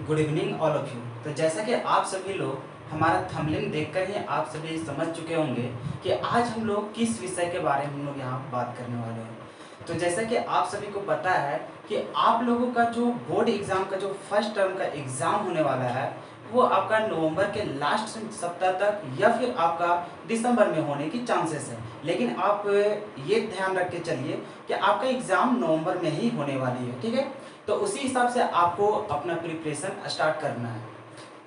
Good evening all of you. तो जैसा कि आप सभी लोग हमारा थंबनेल देखकर ही आप सभी समझ चुके होंगे कि आज हम लोग किस विषय के बारे में हम लोग यहाँ बात करने वाले हैं। तो जैसा कि आप सभी को पता है कि आप लोगों का जो बोर्ड एग्ज़ाम का जो फर्स्ट टर्म का एग्ज़ाम होने वाला है वो आपका नवंबर के लास्ट सप्ताह तक या फिर आपका दिसंबर में होने की चांसेस है। लेकिन आप ये ध्यान रख के चलिए कि आपका एग्ज़ाम नवंबर में ही होने वाली है, ठीक है। तो उसी हिसाब से आपको अपना प्रिपरेशन स्टार्ट करना है।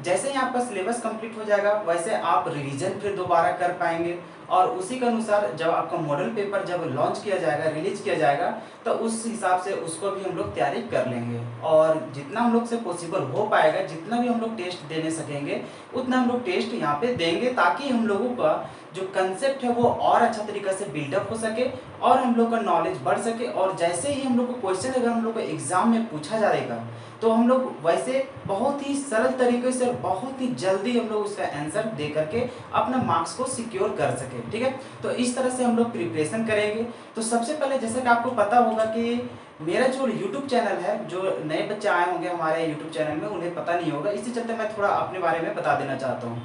जैसे ही आपका सिलेबस कंप्लीट हो जाएगा वैसे आप रिवीजन फिर दोबारा कर पाएंगे और उसी के अनुसार जब आपका मॉडल पेपर जब लॉन्च किया जाएगा, रिलीज किया जाएगा, तो उस हिसाब से उसको भी हम लोग तैयारी कर लेंगे और जितना हम लोग से पॉसिबल हो पाएगा, जितना भी हम लोग टेस्ट देने सकेंगे उतना हम लोग टेस्ट यहाँ पे देंगे ताकि हम लोगों का जो कंसेप्ट है वो और अच्छा तरीके से बिल्डअप हो सके और हम लोग का नॉलेज बढ़ सके। और जैसे ही हम लोग को क्वेश्चन अगर हम लोग को एग्जाम में पूछा जाएगा तो हम लोग वैसे बहुत ही सरल तरीके से बहुत ही जल्दी हम लोग उसका आंसर दे करके अपना मार्क्स को सिक्योर कर सके, ठीक है। तो इस तरह से हम लोग प्रिपरेशन करेंगे। तो सबसे पहले जैसे कि आपको पता होगा कि मेरा जो यूट्यूब चैनल है, जो नए बच्चे आए होंगे हमारे यूट्यूब चैनल में उन्हें पता नहीं होगा, इसी चलते मैं थोड़ा अपने बारे में बता देना चाहता हूँ।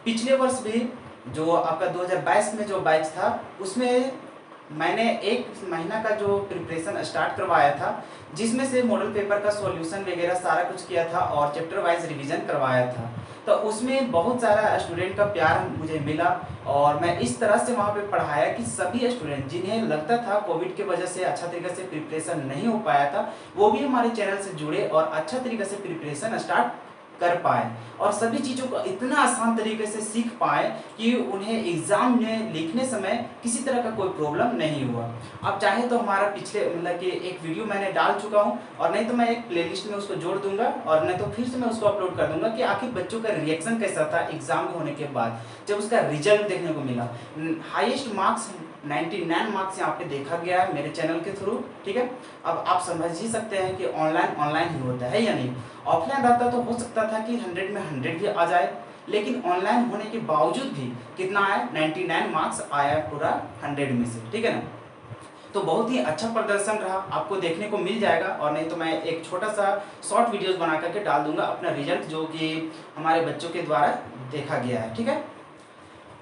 पिछले वर्ष भी जो आपका 2022 में जो बैच था उसमें मैंने एक महीना का जो प्रिपरेशन स्टार्ट करवाया था जिसमें से मॉडल पेपर का सॉल्यूशन वगैरह सारा कुछ किया था और चैप्टर वाइज रिवीजन करवाया था। तो उसमें बहुत सारा स्टूडेंट का प्यार मुझे मिला और मैं इस तरह से वहाँ पे पढ़ाया कि सभी स्टूडेंट जिन्हें लगता था कोविड के वजह से अच्छा तरीके से प्रिपरेशन नहीं हो पाया था वो भी हमारे चैनल से जुड़े और अच्छा तरीके से प्रिपरेशन स्टार्ट कर पाए और सभी चीज़ों को इतना आसान तरीके से सीख पाए कि उन्हें एग्ज़ाम में लिखने समय किसी तरह का कोई प्रॉब्लम नहीं हुआ। आप चाहे तो हमारा पिछले मतलब कि एक वीडियो मैंने डाल चुका हूं और नहीं तो मैं एक प्लेलिस्ट में उसको जोड़ दूंगा और नहीं तो फिर से मैं उसको अपलोड कर दूंगा कि आखिर बच्चों का रिएक्शन कैसा था एग्ज़ाम होने के बाद जब उसका रिजल्ट देखने को मिला। हाईएस्ट मार्क्स 99 मार्क्स यहाँ पे देखा गया है मेरे चैनल के थ्रू, ठीक है। अब आप समझ ही सकते हैं कि ऑनलाइन ही होता है या नहीं। ऑफलाइन रहता तो हो सकता था कि 100 में 100 भी आ जाए, लेकिन ऑनलाइन होने के बावजूद भी कितना आया, 99 मार्क्स आया पूरा 100 में से, ठीक है ना। तो बहुत ही अच्छा प्रदर्शन रहा, आपको देखने को मिल जाएगा और नहीं तो मैं एक छोटा सा शॉर्ट वीडियोस बना करके डाल दूंगा अपना रिजल्ट जो कि हमारे बच्चों के द्वारा देखा गया है, ठीक है।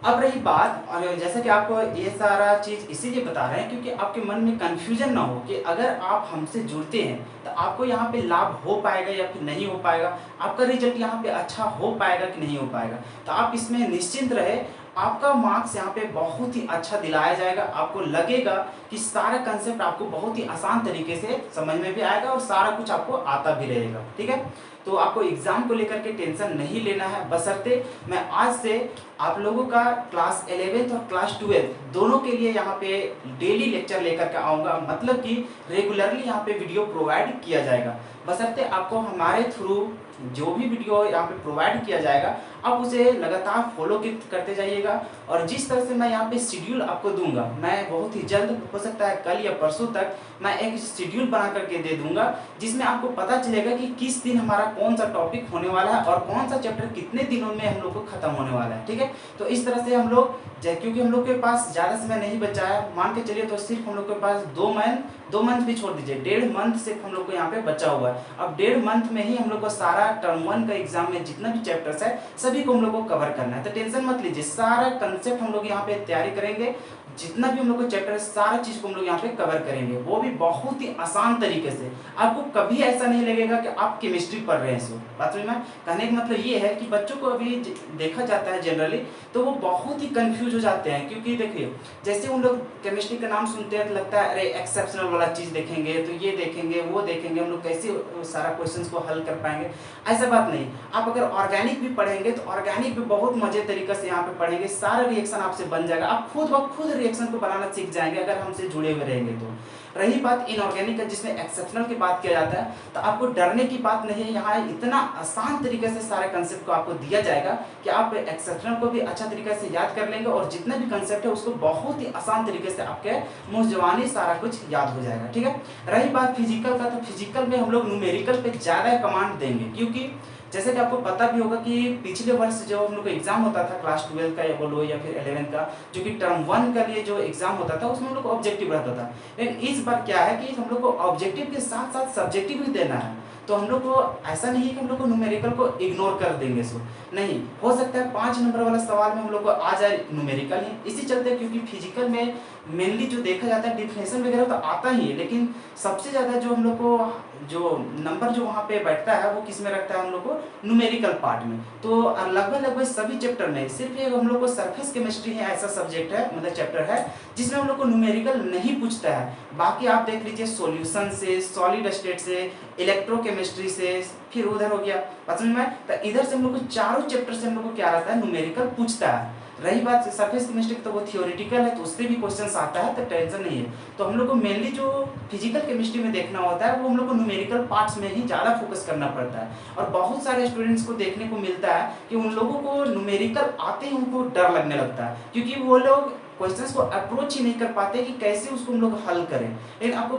अब रही बात, और जैसा कि आपको ये सारा चीज़ इसीलिए बता रहे हैं क्योंकि आपके मन में कन्फ्यूजन ना हो कि अगर आप हमसे जुड़ते हैं तो आपको यहाँ पे लाभ हो पाएगा या फिर नहीं हो पाएगा, आपका रिजल्ट यहाँ पे अच्छा हो पाएगा कि नहीं हो पाएगा। तो आप इसमें निश्चिंत रहे, आपका मार्क्स यहाँ पे बहुत ही अच्छा दिलाया जाएगा। आपको लगेगा कि सारा कंसेप्ट आपको बहुत ही आसान तरीके से समझ में भी आएगा और सारा कुछ आपको आता भी रहेगा, ठीक है। तो आपको एग्जाम को लेकर के टेंशन नहीं लेना है, बशर्ते मैं आज से आप लोगों का क्लास 11th और क्लास 12th दोनों के लिए यहाँ पे डेली लेक्चर लेकर के आऊँगा, मतलब कि रेगुलरली यहाँ पे वीडियो प्रोवाइड किया जाएगा। बशर्ते आपको हमारे थ्रू जो भी वीडियो यहाँ पे प्रोवाइड किया जाएगा आप उसे लगातार फॉलो करते जाइएगा। और जिस तरह से मैं यहाँ पे शेड्यूल आपको दूंगा, मैं बहुत ही जल्द, हो सकता है कल या परसों तक, मैं एक शेड्यूल बना करके दे दूंगा जिसमें आपको पता चलेगा कि किस दिन हमारा कौन सा टॉपिक होने वाला है और कौन सा चैप्टर कितने दिनों में हम लोग को खत्म होने वाला है, ठीक है। तो इस तरह से हम लोग, क्योंकि हम लोग के पास ज़्यादा समय नहीं बचा है, मान के चलिए तो सिर्फ हम लोग के पास 2 मंथ भी छोड़ दीजिए, 1.5 मंथ सिर्फ हम लोग को यहाँ पे बचा हुआ है। अब 1.5 मंथ में ही हम लोग को सारा टर्म 1 का एग्जाम में जितना भी चैप्टर्स है सभी को हम लोग को कवर करना है। तो टेंशन मत लीजिए, सारा कंसेप्ट हम लोग यहाँ पे तैयारी करेंगे, जितना भी हम लोग को चैप्टर है सारा चीज को हम लोग यहाँ पे कवर करेंगे, वो भी बहुत ही आसान तरीके से। आपको कभी ऐसा नहीं लगेगा कि आप केमिस्ट्री पढ़ रहे हैं। सो बात में कहने का मतलब ये है कि बच्चों को अभी देखा जाता है जनरली तो वो बहुत ही कंफ्यूज हो जाते हैं, क्योंकि देखिए जैसे उन लोग केमिस्ट्री का नाम सुनते हैं तो लगता है अरे एक्सेप्शनल वाला चीज देखेंगे तो ये देखेंगे वो देखेंगे, हम लोग कैसे सारा क्वेश्चन को हल कर पाएंगे। ऐसा बात नहीं, आप अगर ऑर्गेनिक भी पढ़ेंगे तो ऑर्गेनिक भी बहुत मजे तरीके से यहाँ पे पढ़ेंगे, सारा रिएक्शन आपसे बन जाएगा, आप खुद ब खुद रिएक्शन को बनाना सीख जाएंगे अगर हमसे जुड़े हुए रहेंगे तो। रही बात इनऑर्गेनिक का जिसमें एक्सेप्शनल की बात किया जाता है, तो आपको डरने की बात नहीं है, यहाँ इतना आसान तरीके से सारे कंसेप्ट को आपको दिया जाएगा कि आप एक्सेप्शनल को भी अच्छा तरीके से याद कर लेंगे और जितना भी कंसेप्ट है उसको बहुत ही आसान तरीके से आपके मुंह जबानी सारा कुछ याद हो जाएगा, ठीक है। रही बात फिजिकल का, तो फिजिकल में हम लोग न्यूमेरिकल पे ज़्यादा कमांड देंगे, क्योंकि जैसे कि आपको पता भी होगा कि पिछले वर्ष जो हम लोग का एग्जाम होता था क्लास 12 का या बोलो या फिर 11 का, जो कि टर्म 1 का लिए जो एग्जाम होता था उसमें हम लोग को ऑब्जेक्टिव रहता था। लेकिन इस बार क्या है कि हम लोग को ऑब्जेक्टिव के साथ साथ सब्जेक्टिव भी देना है। तो हम लोग को ऐसा नहीं है कि हम लोग को न्यूमेरिकल को इग्नोर कर देंगे सो नहीं, हो सकता है 5 नंबर वाला सवाल में हम लोग को आ जाए न्यूमेरिकल ही। इसी चलते क्योंकि फिजिकल में मेनली जो देखा जाता है डिफिनेशन वगैरह तो आता ही है, लेकिन सबसे ज़्यादा जो हम लोग को जो नंबर जो वहाँ पे बैठता है वो किस में रखता है हम लोग को न्यूमेरिकल पार्ट में। तो लगभग सभी चैप्टर में सिर्फ एक हम लोग को सरफेस केमिस्ट्री है ऐसा सब्जेक्ट है, मतलब चैप्टर है जिसमें हम लोग को न्यूमेरिकल नहीं पूछता है। बाकी आप देख लीजिए सॉल्यूशन से, सॉलिड स्टेट से, इलेक्ट्रोकेमिस्ट्री से, फिर उधर हो गया बात समझ में। तो इधर से हम लोग को चारों चैप्टर से हम लोग को क्या रहता है न्यूमेरिकल पूछता है। रही बात सरफेस केमिस्ट्री तो वो थियोरेटिकल है तो उससे भी क्वेश्चंस आता है, तो टेंशन नहीं है। तो हम लोग को मेनली जो फिजिकल केमिस्ट्री में देखना होता है वो हम लोग को न्यूमेरिकल पार्ट्स में ही ज़्यादा फोकस करना पड़ता है। और बहुत सारे स्टूडेंट्स को देखने को मिलता है कि उन लोगों को न्यूमेरिकल आते ही उनको डर लगने लगता है, क्योंकि वो लोग क्वेश्चंस को अप्रोच ही नहीं कर पाते कि कैसे उसको हम लोग हल करें। लेकिन आपको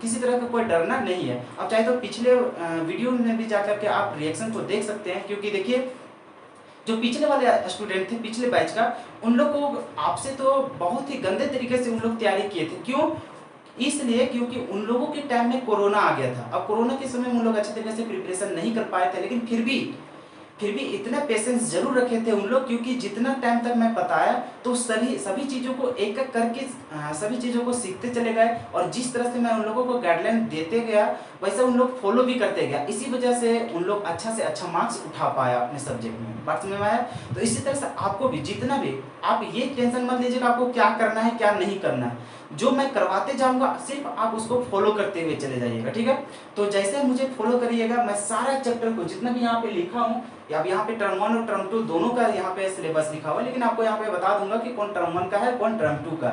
किसी तरह का कोई डरना नहीं है। आप चाहे तो पिछले वीडियो में भी जाकर के आप रिएक्शन को देख सकते हैं, क्योंकि देखिए जो पिछले वाले स्टूडेंट थे पिछले बैच का, उन लोग को आपसे तो बहुत ही गंदे तरीके से उन लोग तैयारी किए थे। क्यों? इसलिए क्योंकि उन लोगों के टाइम में कोरोना आ गया था। अब कोरोना के समय उन लोग अच्छे तरीके से प्रिपरेशन नहीं कर पाए थे, लेकिन फिर भी इतना पेशेंस जरूर रखे थे उन लोग, क्योंकि जितना टाइम तक मैं बताया तो सभी चीज़ों को एक एक करके सभी चीज़ों को सीखते चले गए। और जिस तरह से मैं उन लोगों को गाइडलाइन देते गया वैसे उन लोग फॉलो भी करते गया। इसी वजह से उन लोग अच्छा से अच्छा मार्क्स उठा पाया अपने सब्जेक्ट में। बात समझ में आया? तो इसी तरह से आपको भी जितना भी आप ये टेंशन मत लीजिएगा आपको क्या करना है क्या नहीं करना है। जो मैं करवाते जाऊंगा सिर्फ आप उसको फॉलो करते हुए चले जाइएगा, ठीक है। तो जैसे मुझे फॉलो करिएगा, मैं सारा चैप्टर को जितना भी यहाँ पे लिखा हूँ, या यहाँ पे टर्म 1 और टर्म 2 दोनों का यहाँ पे सिलेबस लिखा हुआ है, लेकिन आपको यहाँ पे बता दूंगा कि कौन टर्म 1 का है कौन टर्म 2 का।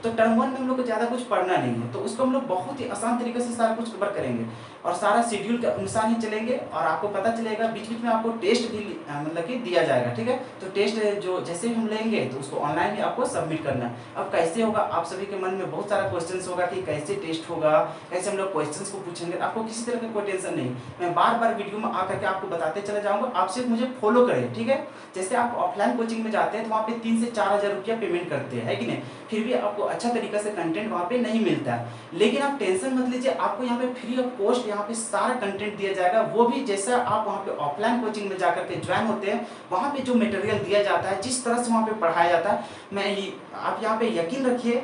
तो टर्म 1 में हम लोग को ज़्यादा कुछ पढ़ना नहीं है, तो उसको हम लोग बहुत ही आसान तरीके से सारा कुछ कवर करेंगे और सारा शेड्यूल के अनुसार ही चलेंगे। और आपको पता चलेगा बीच बीच में आपको टेस्ट भी मतलब कि दिया जाएगा, ठीक है। तो टेस्ट जो जैसे भी हम लेंगे तो उसको ऑनलाइन ही आपको सबमिट करना है। अब कैसे होगा, आप सभी के मन में बहुत सारा क्वेश्चन होगा कि कैसे टेस्ट होगा, कैसे हम लोग क्वेश्चंस को पूछेंगे। आपको किसी तरह का कोई टेंशन नहीं, मैं बार बार वीडियो में आकर के आपको बताते चले जाऊंगा। आप सिर्फ मुझे फॉलो करें, ठीक है। जैसे आप ऑफलाइन कोचिंग में जाते हैं तो वहाँ पे 3 से 4 हज़ार रुपया पेमेंट करते हैं, है कि नहीं, फिर भी आपको अच्छा तरीका से कंटेंट वहाँ पे नहीं मिलता है। लेकिन आप टेंशन मत लीजिए, आपको यहाँ पे फ्री ऑफ कॉस्ट यहाँ पे सारा कंटेंट दिया जाएगा। वो भी जैसा आप वहाँ पे ऑफलाइन कोचिंग में जाकर के ज्वाइन होते हैं, वहाँ पे जो मटेरियल दिया जाता है, जिस तरह से वहाँ पे पढ़ाया जाता है, आप यहाँ पे यकीन रखिए,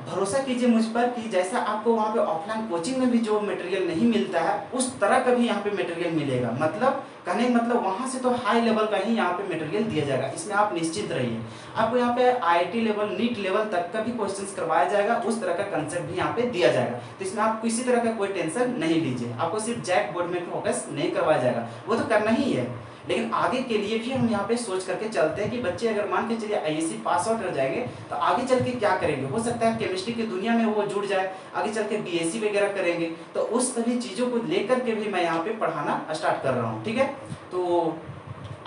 भरोसा कीजिए मुझ पर कि जैसा आपको वहाँ पे ऑफलाइन कोचिंग में भी जो मटेरियल नहीं मिलता है उस तरह का भी यहाँ पे मटेरियल मिलेगा। मतलब कहने का मतलब वहाँ से तो हाई लेवल का ही यहाँ पे मटेरियल दिया जाएगा, इसमें आप निश्चित रहिए। आपको यहाँ पे आईआईटी लेवल, नीट लेवल तक का भी क्वेश्चंस करवाया जाएगा, उस तरह का कंसेप्ट भी यहाँ पे दिया जाएगा। तो इसमें आप किसी तरह का कोई टेंशन नहीं लीजिए। आपको सिर्फ जैक बोर्ड में फोकस नहीं करवाया जाएगा, वो तो करना ही है, लेकिन आगे के लिए भी हम यहाँ पे सोच करके चलते हैं कि बच्चे अगर मान के चलिए आईएससी पास आउट हो जाएंगे तो आगे चल के क्या करेंगे। हो सकता है केमिस्ट्री की दुनिया में वो जुड़ जाए, आगे चल के बीएससी वगैरह करेंगे, तो उस सभी चीज़ों को लेकर के भी मैं यहाँ पे पढ़ाना स्टार्ट कर रहा हूँ, ठीक है। तो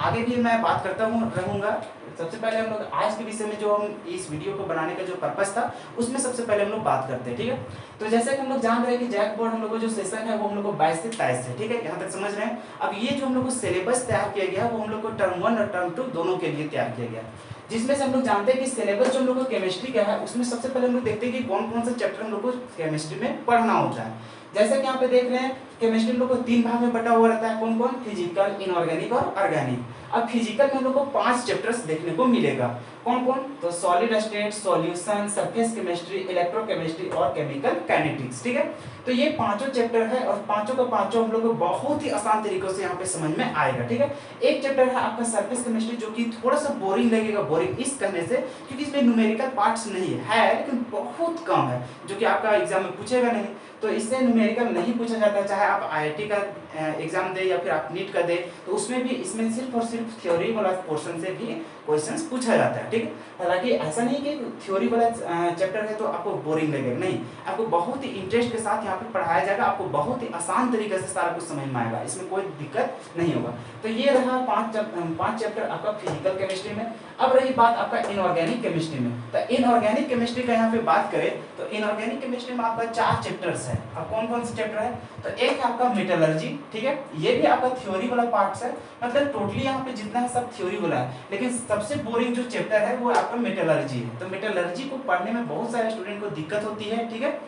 आगे भी मैं बात करता रहूँगा। सबसे पहले हम लोग आज के विषय में जो हम इस वीडियो को बनाने का जो पर्पस था उसमें सबसे पहले हम लोग बात करते हैं, ठीक है। तो जैसे कि हम लोग जान रहे हैं कि जैक बोर्ड हम लोग को जो सेशन है वो हम लोग को 22 से 23 है, ठीक है, यहाँ तक समझ रहे हैं। अब ये जो हम लोग को सिलेबस तैयार किया गया वो हम लोग को टर्म 1 और टर्म 2 दोनों के लिए तैयार किया गया, जिसमें से हम लोग जानते हैं कि सिलेबस जो हम लोग को केमिस्ट्री का है उसमें सबसे पहले हम लोग देखते हैं कि कौन कौन सा चैप्टर हम लोग को केमिस्ट्री में पढ़ना होता है। जैसा कि यहाँ पे देख रहे हैं केमिस्ट्री लोग को 3 भाग में बटा हुआ रहता है, कौन कौन, फिजिकल, इनऑर्गेनिक और ऑर्गेनिक। अब फिजिकल में हम लोग को 5 चैप्टर्स देखने को मिलेगा, कौन कौन, तो solid state, solution, surface chemistry, electrochemistry और केमिकल काइनेटिक्स, ठीक है। तो ये 5 चैप्टर है और पांचों का पांचों हम लोग को बहुत ही आसान तरीकों से यहाँ पे समझ में आएगा, ठीक है। एक चैप्टर है आपका सरफेस केमिस्ट्री जो कि थोड़ा सा बोरिंग लगेगा, बोरिंग इस कहने से क्योंकि इसमें न्यूमेरिकल पार्ट्स नहीं है लेकिन बहुत कम है, जो कि आपका एग्जाम में पूछेगा नहीं, तो इससे न्यूमेरिकल नहीं पूछा जाता। चाहे आप आईआईटी का एग्जाम दे या फिर आप नीट का दे, तो उसमें भी इसमें सिर्फ और सिर्फ थ्योरी वाला पोर्शन से भी क्वेश्चंस पूछा जाता है, ठीक है। हालांकि ऐसा नहीं कि थ्योरी वाला चैप्टर है तो आपको बोरिंग लगेगा, नहीं, आपको बहुत ही इंटरेस्ट के साथ यहाँ पे पढ़ाया जाएगा, आपको बहुत ही आसान तरीके से सारा कुछ समझ में आएगा, इसमें कोई दिक्कत नहीं होगा। तो ये रहा 5 चैप्टर आपका फिजिकल केमिस्ट्री में। अब रही बात आपका इनऑर्गेनिक केमिस्ट्री में, तो इनऑर्गेनिक केमिस्ट्री का यहाँ पे बात करें तो इनऑर्गेनिक केमिस्ट्री में आपका 4 चैप्टर्स है। अब कौन कौन से चैप्टर है, तो एक है आपका मेटलर्जी, ठीक है, ये भी आपका थ्योरी वाला पार्ट है, मतलब टोटली यहाँ पे जितना है सब थ्योरी वाला है, लेकिन सबसे बोरिंग जो चैप्टर है वो आपका मेटलर्जी है। तो मेटलर्जी को पढ़ने में बहुत सारे स्टूडेंट को दिक्कत होती है, ठीक है।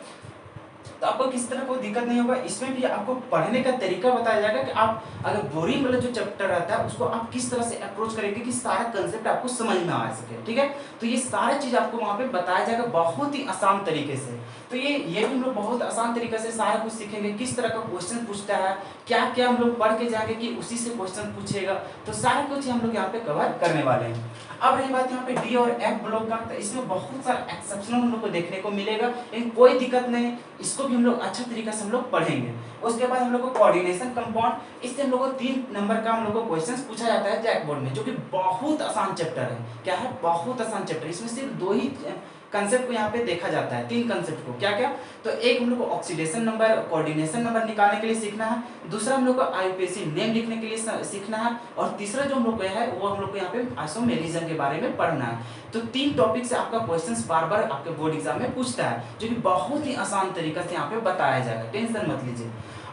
तो आपको किसी तरह कोई दिक्कत नहीं होगा। इसमें भी आपको पढ़ने का तरीका बताया जाएगा कि आप अगर बोरिंग वाला जो चैप्टर रहता है उसको आप किस तरह से अप्रोच करेंगे कि सारा कंसेप्ट आपको समझ में आ सके, ठीक है। तो ये सारा चीज आपको वहाँ पे बताया जाएगा बहुत ही आसान तरीके से। तो ये भी हम लोग बहुत आसान तरीके से सारा कुछ सीखेंगे, किस तरह का क्वेश्चन पूछता है, क्या क्या हम लोग पढ़ के जाएंगे कि उसी से क्वेश्चन पूछेगा। तो सारा कुछ हम लोग यहाँ पे कवर करने वाले हैं। अब रही बात यहाँ पे डी और एफ ब्लॉक का, तो इसमें बहुत सारा एक्सेप्शनल हम लोग को देखने को मिलेगा, लेकिन कोई दिक्कत नहीं, इसको भी हम लोग अच्छा तरीके से हम लोग पढ़ेंगे। उसके बाद हम लोग को कोऑर्डिनेशन कंपाउंड, इससे हम लोग को 3 नंबर का हम लोग को क्वेश्चन पूछा जाता है जैक बोर्ड में, जो कि बहुत आसान चैप्टर है। क्या है? बहुत आसान चैप्टर। इसमें सिर्फ 2 ही कंसेप्ट को यहाँ पे देखा जाता है, 3 कंसेप्ट को। क्या क्या? तो एक हम लोग को ऑक्सीडेशन नंबर, कोऑर्डिनेशन नंबर निकालने के लिए सीखना है, दूसरा हम लोग को आईयूपीएसी नेम लिखने के लिए सीखना है, और तीसरा जो हम लोग को है वो हम लोग को यहाँ पे आइसोमेरिज्म के बारे में पढ़ना है। तो 3 टॉपिक से आपका क्वेश्चंस बार बार आपके बोर्ड एग्जाम में पूछता है, जो कि बहुत ही आसान तरीके से यहाँ पे बताया जाएगा, टेंशन मत लीजिए।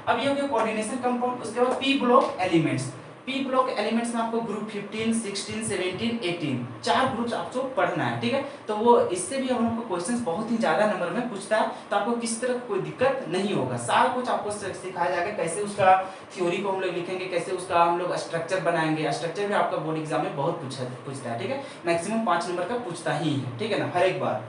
अब ये हो गया कोऑर्डिनेशन कंपाउंड। उसके बाद P block elements. P block elements में आपको ग्रुप 15, 16, 17, 18 4 ग्रुप्स आपको पढ़ना है, ठीक है। तो वो इससे भी हम लोग को क्वेश्चंस बहुत ही ज्यादा नंबर में पूछता है, तो आपको किसी तरह कोई दिक्कत नहीं होगा। सारा कुछ आपको सिखाया जाएगा, कैसे उसका थ्योरी को हम लोग लिखेंगे, कैसे उसका हम लोग स्ट्रक्चर बनाएंगे। स्ट्रक्चर भी आपका बोर्ड एग्जाम में बहुत पूछता है, ठीक है। मैक्सिमम 5 नंबर का पूछता ही है, ठीक है ना, हर एक बार।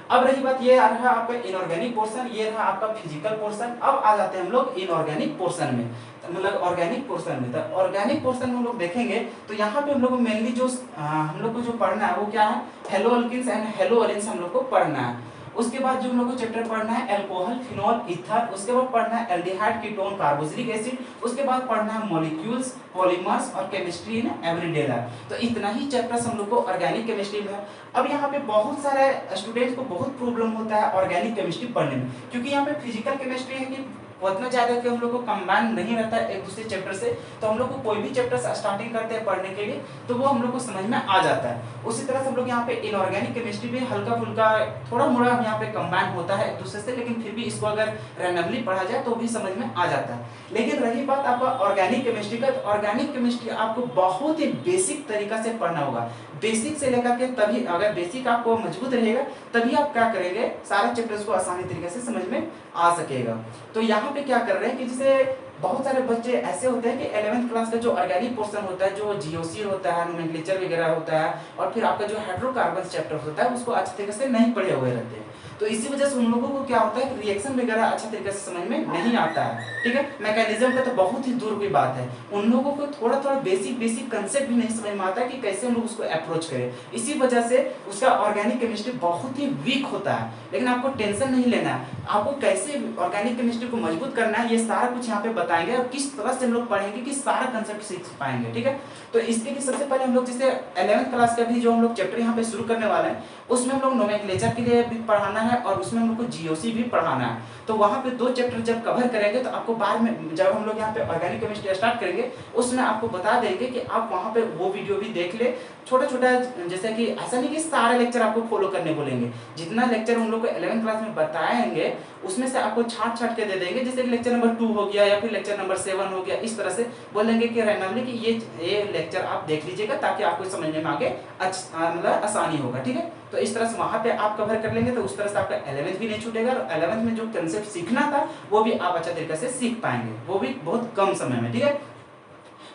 अब रही बात, ये आ रहा आपका इनऑर्गेनिक पोर्शन, ये रहा आपका फिजिकल पोर्शन। अब आ जाते हैं हम लोग इनऑर्गेनिक पोर्शन में, मतलब ऑर्गेनिक पोर्शन में। तो ऑर्गेनिक पोर्शन में हम लोग देखेंगे, तो यहाँ पे हम लोग को मेनली जो हम लोग को जो पढ़ना है वो क्या है, हेलो अल्किन्स एंड हेलो अरेन्स हम लोग को पढ़ना है। उसके बाद जो हम लोग को चैप्टर पढ़ना है अल्कोहल, फिनॉल, ईथर। उसके बाद पढ़ना है एल्डिहाइड, कीटोन, कार्बोक्सिलिक एसिड। उसके बाद पढ़ना है मॉलिक्यूल्स, पॉलीमर्स और केमिस्ट्री इन एवरीडे लाइफ। तो इतना ही चैप्टर्स हम लोग को ऑर्गेनिक केमिस्ट्री में है। अब यहाँ पे बहुत सारे स्टूडेंट्स को बहुत प्रॉब्लम होता है ऑर्गेनिक केमिस्ट्री पढ़ने में, क्योंकि यहाँ पे फिजिकल केमिस्ट्री है कि उतना ज्यादा कि हम लोग को कंबाइन नहीं रहता है एक दूसरे चैप्टर से। तो हम लोग को कोई भी चैप्टर स्टार्टिंग करते हैं पढ़ने के लिए तो वो हम लोग को समझ में आ जाता है। उसी तरह से हम लोग यहाँ पे इनऑर्गेनिक केमिस्ट्री भी हल्का फुल्का थोड़ा मोड़ा यहाँ पे कंबाइन होता है एक दूसरे से, लेकिन फिर भी इसको अगर रैंडमली पढ़ा जाए तो भी समझ में आ जाता है। लेकिन रही बात आपका ऑर्गेनिक केमिस्ट्री का, तो ऑर्गेनिक केमिस्ट्री आपको बहुत ही बेसिक तरीका से पढ़ना होगा। बेसिक से लेकर के, तभी अगर बेसिक आपको मजबूत रहेगा तभी आप क्या करेंगे, सारे चैप्टर्स को आसानी तरीके से समझ में आ सकेगा। तो यहाँ पे क्या कर रहे हैं कि जैसे बहुत सारे बच्चे ऐसे होते हैं कि 11th क्लास का जो ऑर्गेनिक पोर्शन होता है, जो जीओसी होता है, नोमेनक्लेचर वगैरह होता है, और फिर आपका जो हाइड्रोकार्बन चैप्टर होता है उसको अच्छे तरीके से नहीं पढ़े हुए रहते हैं। तो इसी वजह से उन लोगों को क्या होता है कि रिएक्शन वगैरह अच्छे तरीके से समझ में नहीं आता है, ठीक है। मैकेनिज्म का तो बहुत ही दूर की बात है, उन लोगों को थोड़ा थोड़ा बेसिक कंसेप्ट भी नहीं समझ में आता है कि कैसे हम लोग उसको अप्रोच करें। इसी वजह से उसका ऑर्गेनिक केमिस्ट्री बहुत ही वीक होता है। लेकिन आपको टेंशन नहीं लेना है, आपको कैसे ऑर्गेनिक केमिस्ट्री को मजबूत करना है ये सारा कुछ यहाँ पे बताएंगे, और किस तरह से हम लोग पढ़ेंगे कि सारा कंसेप्ट सीख पाएंगे, ठीक है। तो इसके लिए सबसे पहले हम लोग जैसे 11th क्लास का भी जो हम लोग चैप्टर यहाँ पे शुरू करने वाले हैं उसमें हम लोग नोमेनक्लेचर के लिए भी पढ़ाना है, और उसमें हम लोग को जीओसी भी पढ़ाना है। तो वहाँ पे 2 चैप्टर जब कवर करेंगे तो आपको बाद में जब हम लोग यहाँ पे ऑर्गेनिक केमिस्ट्री स्टार्ट करेंगे उसमें आपको बता देंगे कि आप वहाँ पे वो वीडियो भी देख ले, छोटा छोटा, जैसे कि ऐसा नहीं कि सारे लेक्चर आपको फॉलो करने बोलेंगे। जितना लेक्चर हम लोग को 11th क्लास में बताएंगे उसमें से आपको छाट के दे देंगे, जैसे कि लेक्चर नंबर 2 हो गया या फिर लेक्चर नंबर 7 हो गया, इस तरह से बोलेंगे कि रैंडमली कि ये लेक्चर आप देख लीजिएगा ताकि आपको समझने में आगे मतलब आसानी होगा, ठीक है। तो इस तरह से वहाँ पे आप कवर कर लेंगे, तो उस तरह से आपका 11th भी नहीं छूटेगा, और 11th में जो कंसेप्ट सीखना था वो भी आप अच्छा तरीके से सीख पाएंगे, वो भी बहुत कम समय में, ठीक है।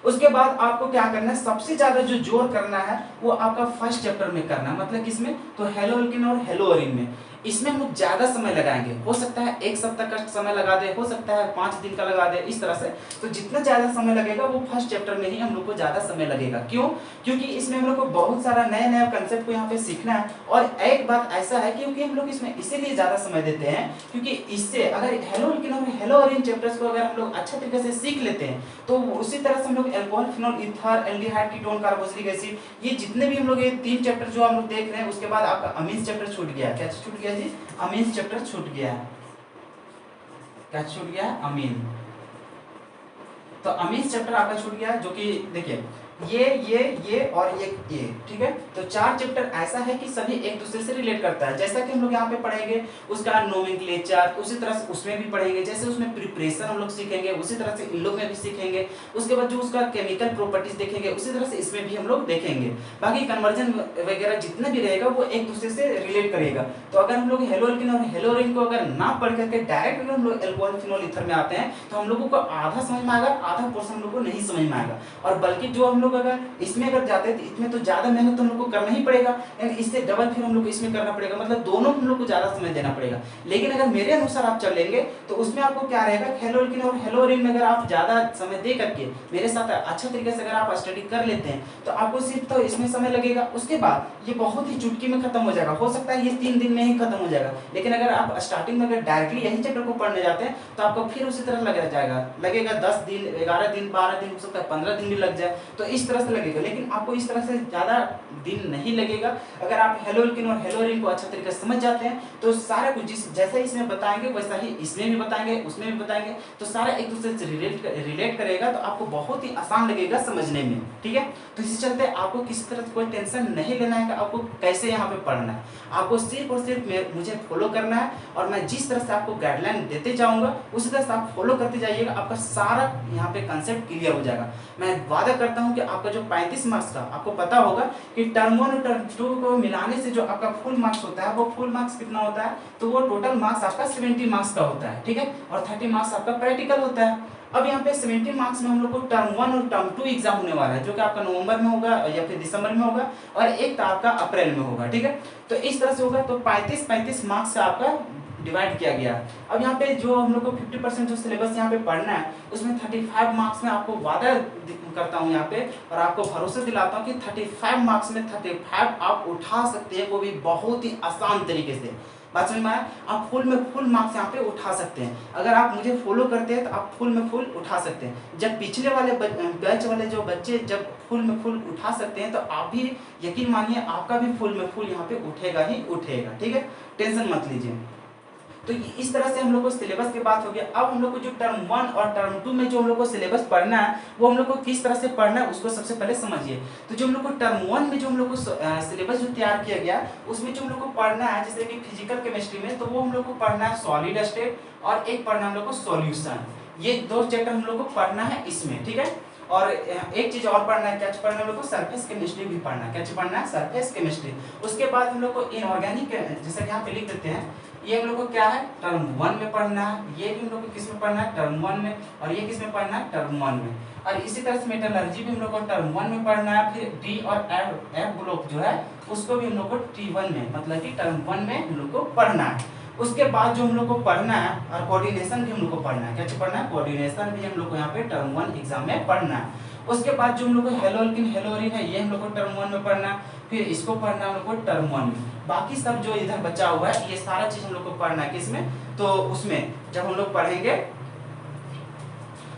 उसके बाद आपको क्या करना है, सबसे ज्यादा जो जोर करना है वो आपका फर्स्ट चैप्टर में करना है, मतलब किसमें, तो हेलो अल्किन और हेलो अरीन में। इसमें हम लोग ज्यादा समय लगाएंगे, हो सकता है 1 सप्ताह का समय लगा दे, हो सकता है 5 दिन का लगा दे, इस तरह से। तो जितना ज्यादा समय लगेगा वो फर्स्ट चैप्टर में ही हम लोग को ज्यादा समय लगेगा। क्यों? क्योंकि इसमें हम लोग को बहुत सारा नया नया कंसेप्ट को यहाँ पे सीखना है। और एक बात ऐसा है क्योंकि हम लोग इसमें इसीलिए ज्यादा समय देते हैं क्योंकि इससे अगर हेलो अल्किन और हेलो अरीन चैप्टर्स को अगर हम लोग अच्छा तरीके से सीख लेते हैं तो उसी तरह से हम लोग alcohol, phenol, ether, aldehyde, ketone, carboxylic acid, ये जितने भी हम लोग ये 3 चैप्टर जो हम लोग देख रहे हैं, उसके बाद आपका अमीन्स चैप्टर छूट गया। क्या छूट गया जी? अमीन्स चैप्टर छूट गया है। क्या छूट गया है? अमीन। तो अमीन्स चैप्टर आपका छूट गया, जो कि देखिए ये और ये, ठीक है। तो 4 चैप्टर ऐसा है कि सभी एक दूसरे से रिलेट करता है। जैसा कि हम लोग यहाँ पे पढ़ेंगे उसका नोमेनक्लेचर, उसी तरह से उसमें भी पढ़ेंगे। जैसे उसमें प्रिपरेशन हम लोग सीखेंगे, उसी तरह से इन लोग में भी सीखेंगे। उसके बाद जो उसका केमिकल प्रॉपर्टीज देखेंगे, उसी तरह से इसमें भी हम लोग देखेंगे। बाकी कन्वर्जन वगैरह जितना भी रहेगा वो एक दूसरे से रिलेट करेगा। तो अगर हम लोग हेलोअल्किन और हेलोअरीन को अगर ना पढ़ करके डायरेक्ट अगर हम लोग एल्कोहल फिनोल ईथर में आते हैं तो हम लोगों को आधा समझ में आएगा, आधा पोर्शन हम लोग को नहीं समझ में आएगा। और बल्कि जो हम लोग अगर इसमें अगर जाते हैं तो इसमें तो ज्यादा मेहनत तो हम लोग को करना ही पड़ेगा, यानी इससे डबल फिर हम लोग को इसमें करना पड़ेगा, मतलब दोनों हम लोग को ज्यादा समय देना पड़ेगा। लेकिन अगर मेरे अनुसार आप चलेंगे तो उसमें आपको क्या रहेगा, हेलोअल्किन और हेलोअरीन में अगर आप ज्यादा समय दे करके मेरे साथ अच्छा तरीके से अगर आप स्टडी कर लेते हैं तो आपको सिर्फ तो इसमें समय लगेगा, उसके बाद ये बहुत ही चुटकी में खत्म हो जाएगा। हो सकता है ये 3 दिन में ही खत्म हो जाएगा। लेकिन अगर आप स्टार्टिंग में अगर डायरेक्टली यही चैप्टर को पढ़ने जाते हैं तो आपको फिर उसी तरह लगेगा 10 दिन, 11 दिन, 12 दिन, हो सकता है 15 दिन भी लग जाए, तो इस तरह से लगेगा। लेकिन आपको इस तरह से ज्यादा दिन नहीं लगेगा अगर आप हेलोअल्किन और हेलोअरीन को अच्छा तरीके से समझ जाते हैं। तो सारा कुछ जैसा इसमें बताएंगे वैसा ही इसमें भी बताएंगे, उसमें भी बताएंगे, तो सारा एक दूसरे से रिलेट करेगा, तो आपको बहुत ही आसान लगेगा समझने में, ठीक है। तो इसी चलते आपको किसी तरह कोई टेंशन नहीं लेना है कि आपको कैसे यहाँ पे पढ़ना है। आपको सिर्फ और सिर्फ मुझे फॉलो करना है, और मैं जिस तरह से आपको गाइडलाइन देते जाऊंगा उसी तरह से आप फॉलो करते जाइएगा। आपका सारा यहाँ पे कंसेप्ट क्लियर हो जाएगा। मैं वादा करता हूँ कि आपका जो 35 मार्क्स का, आपको पता होगा कि टर्म 1 और टर्म 2 को मिलाने से जो आपका फुल मार्क्स होता है, वो फुल मार्क्स कितना होता है, तो वो टोटल मार्क्स आपका 70 मार्क्स का होता है, ठीक है। और 30 मार्क्स आपका प्रैक्टिकल होता है। अब यहाँ पे 70 मार्क्स में हम लोग को टर्म 1 और टर्म 2 एग्जाम होने वाला है, जो कि आपका नवंबर में होगा या फिर दिसंबर में होगा, और एक तो आपका अप्रैल में होगा, ठीक है। तो इस तरह से होगा, तो 35 मार्क्स का आपका डिवाइड किया गया। अब यहाँ पे जो हम लोग को 50% जो सिलेबस यहाँ पे पढ़ना है, उसमें 35 मार्क्स में आपको वादा करता हूँ यहाँ पे, और आपको भरोसा दिलाता हूँ कि 35 मार्क्स में 35 आप उठा सकते हैं, वो भी बहुत ही आसान तरीके से। बात समझ में आया? आप फुल में फुल मार्क्स यहाँ पे उठा सकते हैं। अगर आप मुझे फॉलो करते हैं तो आप फुल में फुल उठा सकते हैं। जब पिछले वाले बैच वाले जो बच्चे जब फुल में फुल उठा सकते हैं, तो आप भी यकीन मानिए आपका भी फुल में फुल यहाँ पे उठेगा ही उठेगा, ठीक है। टेंशन मत लीजिए। तो इस तरह से हम लोग को सिलेबस की बात हो गया। अब हम लोग को जो टर्म 1 और टर्म 2 में जो हम लोग को सिलेबस पढ़ना है, वो हम लोग को किस तरह से पढ़ना है उसको सबसे पहले समझिए। तो जो हम लोग को टर्म 1 में जो हम लोग को सिलेबस जो तैयार किया गया, उसमें जो हम लोग को पढ़ना है, जैसे कि फिजिकल केमिस्ट्री में, तो वो हम लोग को पढ़ना है सॉलिड स्टेट, और एक पढ़ना हम लोग को सॉल्यूशन। ये 2 चैप्टर हम लोग को पढ़ना है इसमें, ठीक है। और एक चीज और पढ़ना है, क्या पढ़ना है हम लोग को, सरफेस केमिस्ट्री भी पढ़ना है। क्या पढ़ना है, सरफेस केमिस्ट्री। उसके बाद हम लोग को इनऑर्गेनिक, जैसे कि यहाँ पे लिख देते हैं, ये हम लोग को क्या है, टर्म 1 में पढ़ना है। ये भी हम लोग को किस में पढ़ना है, टर्म 1 में। और ये किस में पढ़ना है, टर्म 1 में। और इसी तरह से मेटलर्जी भी हम लोग को टर्म 1 में पढ़ना है। फिर डी और एफ ब्लॉक जो है उसको भी हम लोग को T1 में, मतलब कि टर्म 1 में हम लोग को पढ़ना है। उसके बाद जो हम लोग को पढ़ना है, और कोऑर्डिनेशन भी हम लोग को पढ़ना है। क्या पढ़ना है, कोऑर्डिनेशन भी हम लोग को यहाँ पे टर्म 1 एग्जाम में पढ़ना है। उसके बाद जो हम लोग को हेलोअल्किन हेलोअरीन है, ये हम लोग को टर्म 1 में पढ़ना है। फिर इसको पढ़ना है हम लोग को टर्म 1 में। बाकी सब जो इधर बचा हुआ है, ये सारा चीज हम लोग को पढ़ना है किसमें, तो उसमें जब हम लोग पढ़ेंगे,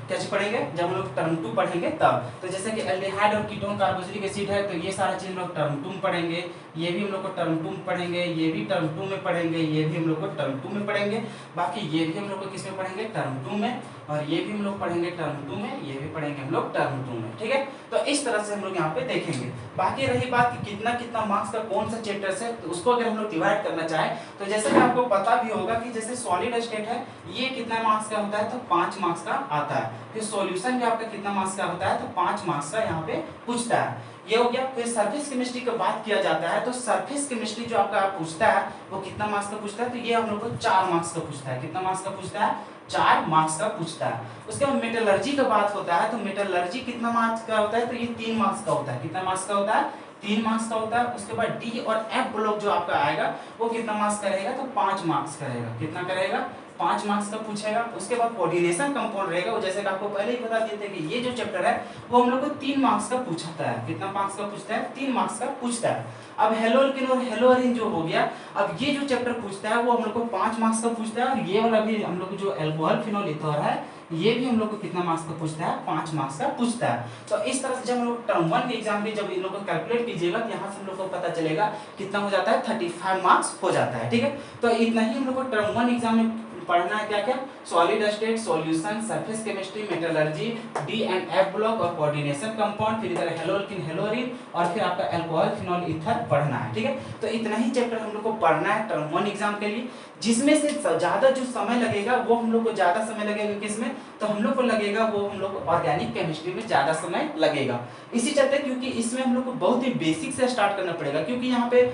क्या चीज पढ़ेंगे, जब हम लोग टर्म 2 पढ़ेंगे तब। तो जैसे कि एल्डिहाइड और कीटोन कार्बोक्सिलिक एसिड है, तो ये सारा चीज हम लोग टर्म 2 में पढ़ेंगे। ये भी हम लोग को टर्म 2 में पढ़ेंगे, ये भी टर्म 2 में पढ़ेंगे, ये भी हम लोग को टर्म 2 में पढ़ेंगे। बाकी ये भी हम लोग को किस में पढ़ेंगे, टर्म 2 में। और ये भी हम लोग पढ़ेंगे टर्म 2 में, ये भी पढ़ेंगे हम लोग टर्म 2 में, ठीक है। तो इस तरह से हम लोग यहाँ पे देखेंगे। बाकी रही बात कि कितना कितना मार्क्स का कौन सा चैप्टर से, तो उसको अगर हम लोग डिवाइड करना चाहें, तो जैसे कि आपको पता भी होगा कि जैसे सॉलिड स्टेट है, ये कितना मार्क्स का होता है, तो 5 मार्क्स का आता है। फिर सॉल्यूशन भी आपका कितना मार्क्स का होता है, तो 5 मार्क्स का यहाँ पे पूछता है। ये हो गया। फिर सरफेस केमिस्ट्री की बात किया जाता है, तो सरफेस केमिस्ट्री जो आपका पूछता है वो कितना मार्क्स का पूछता है, तो ये हम लोग को 4 मार्क्स का पूछता है। कितना मार्क्स का पूछता है, 4 मार्क्स का पूछता है। उसके बाद मेटलर्जी का बात होता है, तो मेटलर्जी कितना मार्क्स का होता है, तो ये 3 मार्क्स का होता है। कितना मार्क्स का होता है, 3 मार्क्स का होता है। उसके बाद डी और एफ ब्लॉक जो आपका आएगा वो कितना मार्क्स का रहेगा, तो 5 मार्क्स का रहेगा। कितना करेगा, 5 मार्क्स का पूछेगा। उसके बाद कोऑर्डिनेशन कंपाउंड रहेगा, वो जैसे कि आपको पहले ही बता दिए थे कि ये जो चैप्टर है वो हम लोग को 3 मार्क्स का पूछता है। कितना मार्क्स का पूछता है, 3 मार्क्स का पूछता है। अब हेलोअल्किन और हेलोअरीन जो हो गया, अब ये जो चैप्टर पूछता है वो हम लोग को 5 मार्क्स का पूछता है। और ये वाला भी हम लोग को जो अल्कोहल फिनोल ईथर है, ये भी हम लोग को कितना मार्क्स का पूछता है, 5 मार्क्स का पूछता है। तो इस तरह से जब हम लोग टर्म 1 के एग्जाम में जब इन लोग को कैलकुलेट कीजिएगा, तो यहाँ से हम लोग को पता चलेगा कितना हो जाता है, 35 मार्क्स हो जाता है, ठीक है। तो इतना ही हम लोग को टर्म 1 एग्जाम में पढ़ना है क्या क्या, solid state solution, surface chemistry, metallurgy, D and F block और कोऑर्डिनेशन कंपाउंड, फिर इधर हेलोल्किन हेलोरिन और फिर आपका अल्कोहल फिनॉल ईथर पढ़ना है। ठीक है, तो इतना ही चैप्टर हम लोग को पढ़ना है टर्म 1 एग्जाम के लिए, जिसमें से ज्यादा जो समय लगेगा वो हम लोग को ज्यादा समय लगेगा किसमें, तो हम लोग को लगेगा वो हम लोग ऑर्गेनिक केमिस्ट्री में ज्यादा समय लगेगा। इसी चलते क्योंकि इसमें हम लोग को बहुत ही बेसिक से स्टार्ट करना पड़ेगा, क्योंकि यहाँ पे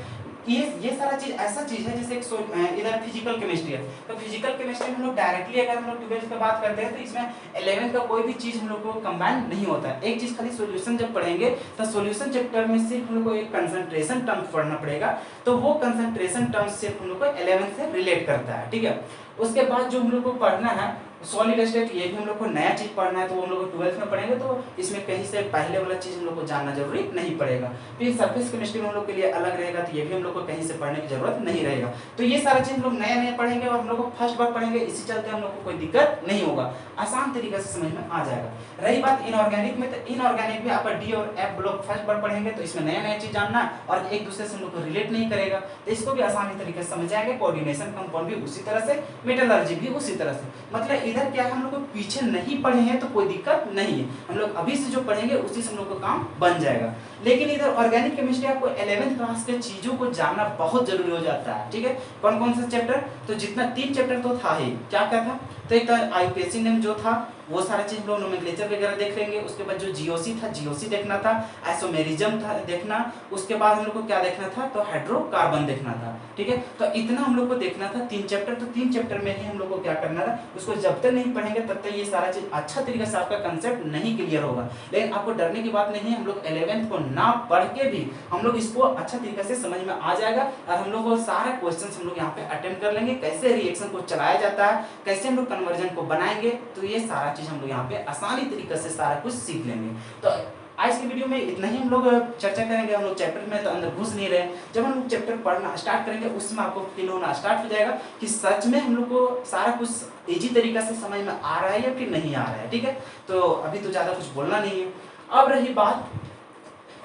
ये सारा चीज ऐसा चीज है जैसे इधर फिजिकल केमिस्ट्री है, तो फिजिकल केमिस्ट्री में हम लोग डायरेक्टली अगर हम लोग 12th पे बात करते हैं तो इसमें 11th का कोई भी चीज हम लोग को कंबाइन नहीं होता है। एक चीज खाली सॉल्यूशन जब पढ़ेंगे तो सॉल्यूशन चैप्टर में सिर्फ हम लोग को एक कंसंट्रेशन टर्म्स पढ़ना पड़ेगा, तो वो कंसंट्रेशन टर्म्स सिर्फ हम लोग को 11th से रिलेट करता है। ठीक है, उसके बाद जो हम लोग को पढ़ना है सॉलिड स्टेट, ये भी हम लोग को नया चीज पढ़ना है, तो हम लोग को 12th में पढ़ेंगे, तो इसमें कहीं से पहले वाला चीज हम लोग को जानना जरूरी नहीं पड़ेगा। फिर सरफेस केमिस्ट्री में हम लोग के लिए अलग रहेगा, तो ये भी हम लोग को कहीं से पढ़ने की जरूरत नहीं रहेगा। तो ये सारा चीज हम लोग नया नया पढ़ेंगे और हम लोग को फर्स्ट बार पढ़ेंगे, इसी चलते हम लोग को कोई दिक्कत नहीं होगा, आसान तरीके से समझ में आ जाएगा। रही बात इनऑर्गेनिक में, तो इनऑर्गेनिक में आपका डी और एफ ब्लॉक फर्स्ट बार पढ़ेंगे, तो इसमें नया नया चीज जानना और एक दूसरे से हम लोग को रिलेट नहीं करेगा, तो इसको भी आसानी तरीके से समझ जाएंगे। कोऑर्डिनेशन कंपाउंड भी उसी तरह से, मेटलर्जी भी उसी तरह से, मतलब इधर क्या हम लोग को पीछे नहीं पढ़े हैं तो कोई दिक्कत नहीं है, हम लोग अभी से जो पढ़ेंगे उसी से हम लोग को काम बन जाएगा। लेकिन इधर ऑर्गेनिक केमिस्ट्री आपको 11th क्लास के चीजों को जानना बहुत जरूरी हो जाता है। ठीक है, कौन कौन सा चैप्टर, तो जितना 3 चैप्टर तो था ही, क्या क्या था, तो एक आईयूपीएसी नेम जो था वो सारा चीज हम लोग नोमेनक्लेचर वगैरह देख लेंगे। उसके बाद जो जीओसी था जीओसी देखना था, आइसोमेरिज्म था देखना, उसके बाद हम लोग को क्या देखना था, तो हाइड्रोकार्बन देखना था। ठीक है, तो इतना हम लोग को देखना था 3 चैप्टर, तो 3 चैप्टर में ही हम लोग को क्या करना था, उसको जब तक नहीं पढ़ेंगे तब तक ये सारा चीज अच्छा तरीके से आपका कंसेप्ट नहीं क्लियर होगा। लेकिन आपको डरने की बात नहीं है, हम लोग 11th को ना पढ़ के भी हम लोग इसको अच्छा तरीके से समझ में आ जाएगा और हम लोग को सारे क्वेश्चंस हम लोग यहाँ पे अटेम्प्ट कर लेंगे, कैसे रिएक्शन को चलाया जाता है, कैसे हम लोग कन्वर्जन को बनाएंगे, तो ये सारा चीज हम लोग यहाँ पे आसानी तरीके से सारा कुछ सीख लेंगे। तो आज की वीडियो में इतना ही हम लोग चर्चा करेंगे। हम लोग चैप्टर में तो अंदर घुस नहीं रहे, जब हम लोग चैप्टर पढ़ना स्टार्ट करेंगे उसमें आपको फील होना स्टार्ट हो जाएगा कि सच में हम लोग को सारा कुछ इजी तरीका से समझ में आ रहा है या फिर नहीं आ रहा है। ठीक है, तो अभी तो ज़्यादा कुछ बोलना नहीं है। अब रही बात,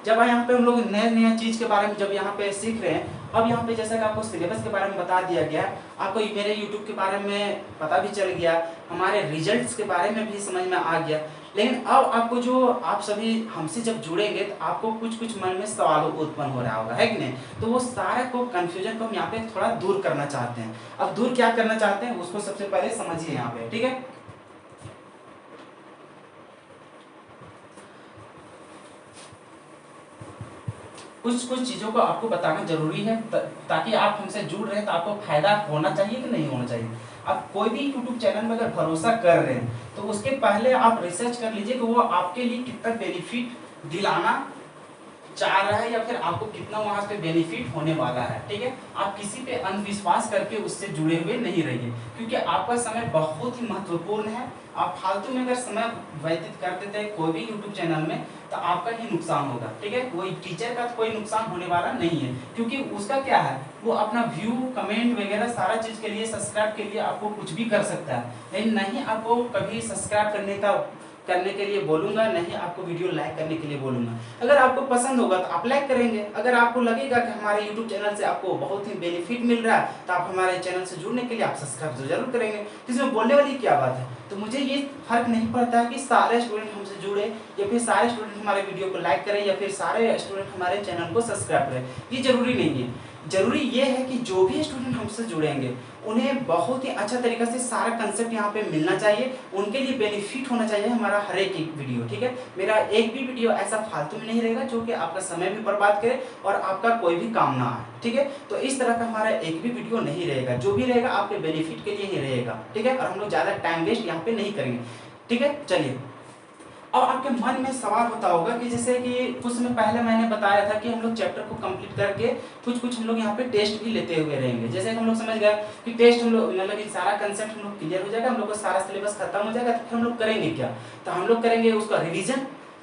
जब यहाँ पे हम लोग नए नया चीज़ के बारे में जब यहाँ पे सीख रहे हैं, अब यहाँ पे जैसा कि आपको सिलेबस के बारे में बता दिया गया, आपको मेरे यूट्यूब के बारे में पता भी चल गया, हमारे रिजल्ट्स के बारे में भी समझ में आ गया। लेकिन अब आपको जो आप सभी हमसे जब जुड़ेंगे तो आपको कुछ कुछ मन में सवाल उत्पन्न हो रहा होगा, है कि नहीं, तो वो सारा को कन्फ्यूजन को हम यहाँ पे थोड़ा दूर करना चाहते हैं। अब दूर क्या करना चाहते हैं उसको सबसे पहले समझिए यहाँ पे। ठीक है, कुछ चीज़ों को आपको बताना जरूरी है ताकि आप हमसे जुड़ रहे हैं तो आपको फायदा होना चाहिए कि नहीं होना चाहिए। आप कोई भी यूट्यूब चैनल में अगर भरोसा कर रहे हैं तो उसके पहले आप रिसर्च कर लीजिए कि वो आपके लिए कितना बेनिफिट दिलाना चाह रहा है या फिर आपको कितना वहां पे बेनिफिट होने वाला है। ठीक है, आप किसी पे अंधविश्वास करके उससे जुड़े हुए नहीं रहिए, क्योंकि आपका समय बहुत ही महत्वपूर्ण है। आप फालतू में अगर समय व्यतीत कर देते हैं कोई भी यूट्यूब चैनल में तो आपका ही नुकसान होगा। ठीक है, कोई टीचर का कोई नुकसान होने वाला नहीं है, क्योंकि उसका क्या है, वो अपना व्यू कमेंट वगैरह सारा चीज के लिए सब्सक्राइब के लिए आपको कुछ भी कर सकता है, लेकिन नहीं आपको कभी सब्सक्राइब करने के लिए बोलूंगा, नहीं आपको वीडियो लाइक करने के लिए बोलूंगा। अगर आपको पसंद होगा तो आप लाइक करेंगे, अगर आपको लगेगा कि हमारे यूट्यूब चैनल से आपको बहुत ही बेनिफिट मिल रहा है तो आप हमारे चैनल से जुड़ने के लिए आप सब्सक्राइब जरूर करेंगे। इसमें बोलने वाली क्या बात है, तो मुझे ये फर्क नहीं पड़ता है कि सारे स्टूडेंट हमसे जुड़े या फिर सारे स्टूडेंट हमारे वीडियो को लाइक करें या फिर सारे स्टूडेंट हमारे चैनल को सब्सक्राइब करें, ये जरूरी नहीं है। जरूरी ये है कि जो भी स्टूडेंट हमसे जुड़ेंगे उन्हें बहुत ही अच्छा तरीके से सारा कंसेप्ट यहाँ पे मिलना चाहिए, उनके लिए बेनिफिट होना चाहिए हमारा हर एक वीडियो। ठीक है, मेरा एक भी वीडियो ऐसा फालतू में नहीं रहेगा जो कि आपका समय भी बर्बाद करे और आपका कोई भी काम ना आए। ठीक है, तो इस तरह का हमारा एक भी वीडियो नहीं रहेगा, जो भी रहेगा आपके बेनिफिट के लिए ही रहेगा। ठीक है, और हम लोग ज़्यादा टाइम वेस्ट यहाँ पे नहीं करेंगे। ठीक है, चलिए, और आपके मन में सवाल होता होगा कि जैसे कि कुछ समय पहले मैंने बताया था कि हम लोग चैप्टर को कंप्लीट करके कुछ हम लोग यहाँ पे टेस्ट भी लेते हुए रहेंगे। जैसे हम लोग समझ गए कि टेस्ट हम लोग मतलब कि सारा कंसेप्ट हम लोग क्लियर हो जाएगा, हम लोग को सारा सिलेबस खत्म हो जाएगा, तो फिर हम लोग करेंगे क्या, तो हम लोग करेंगे उसका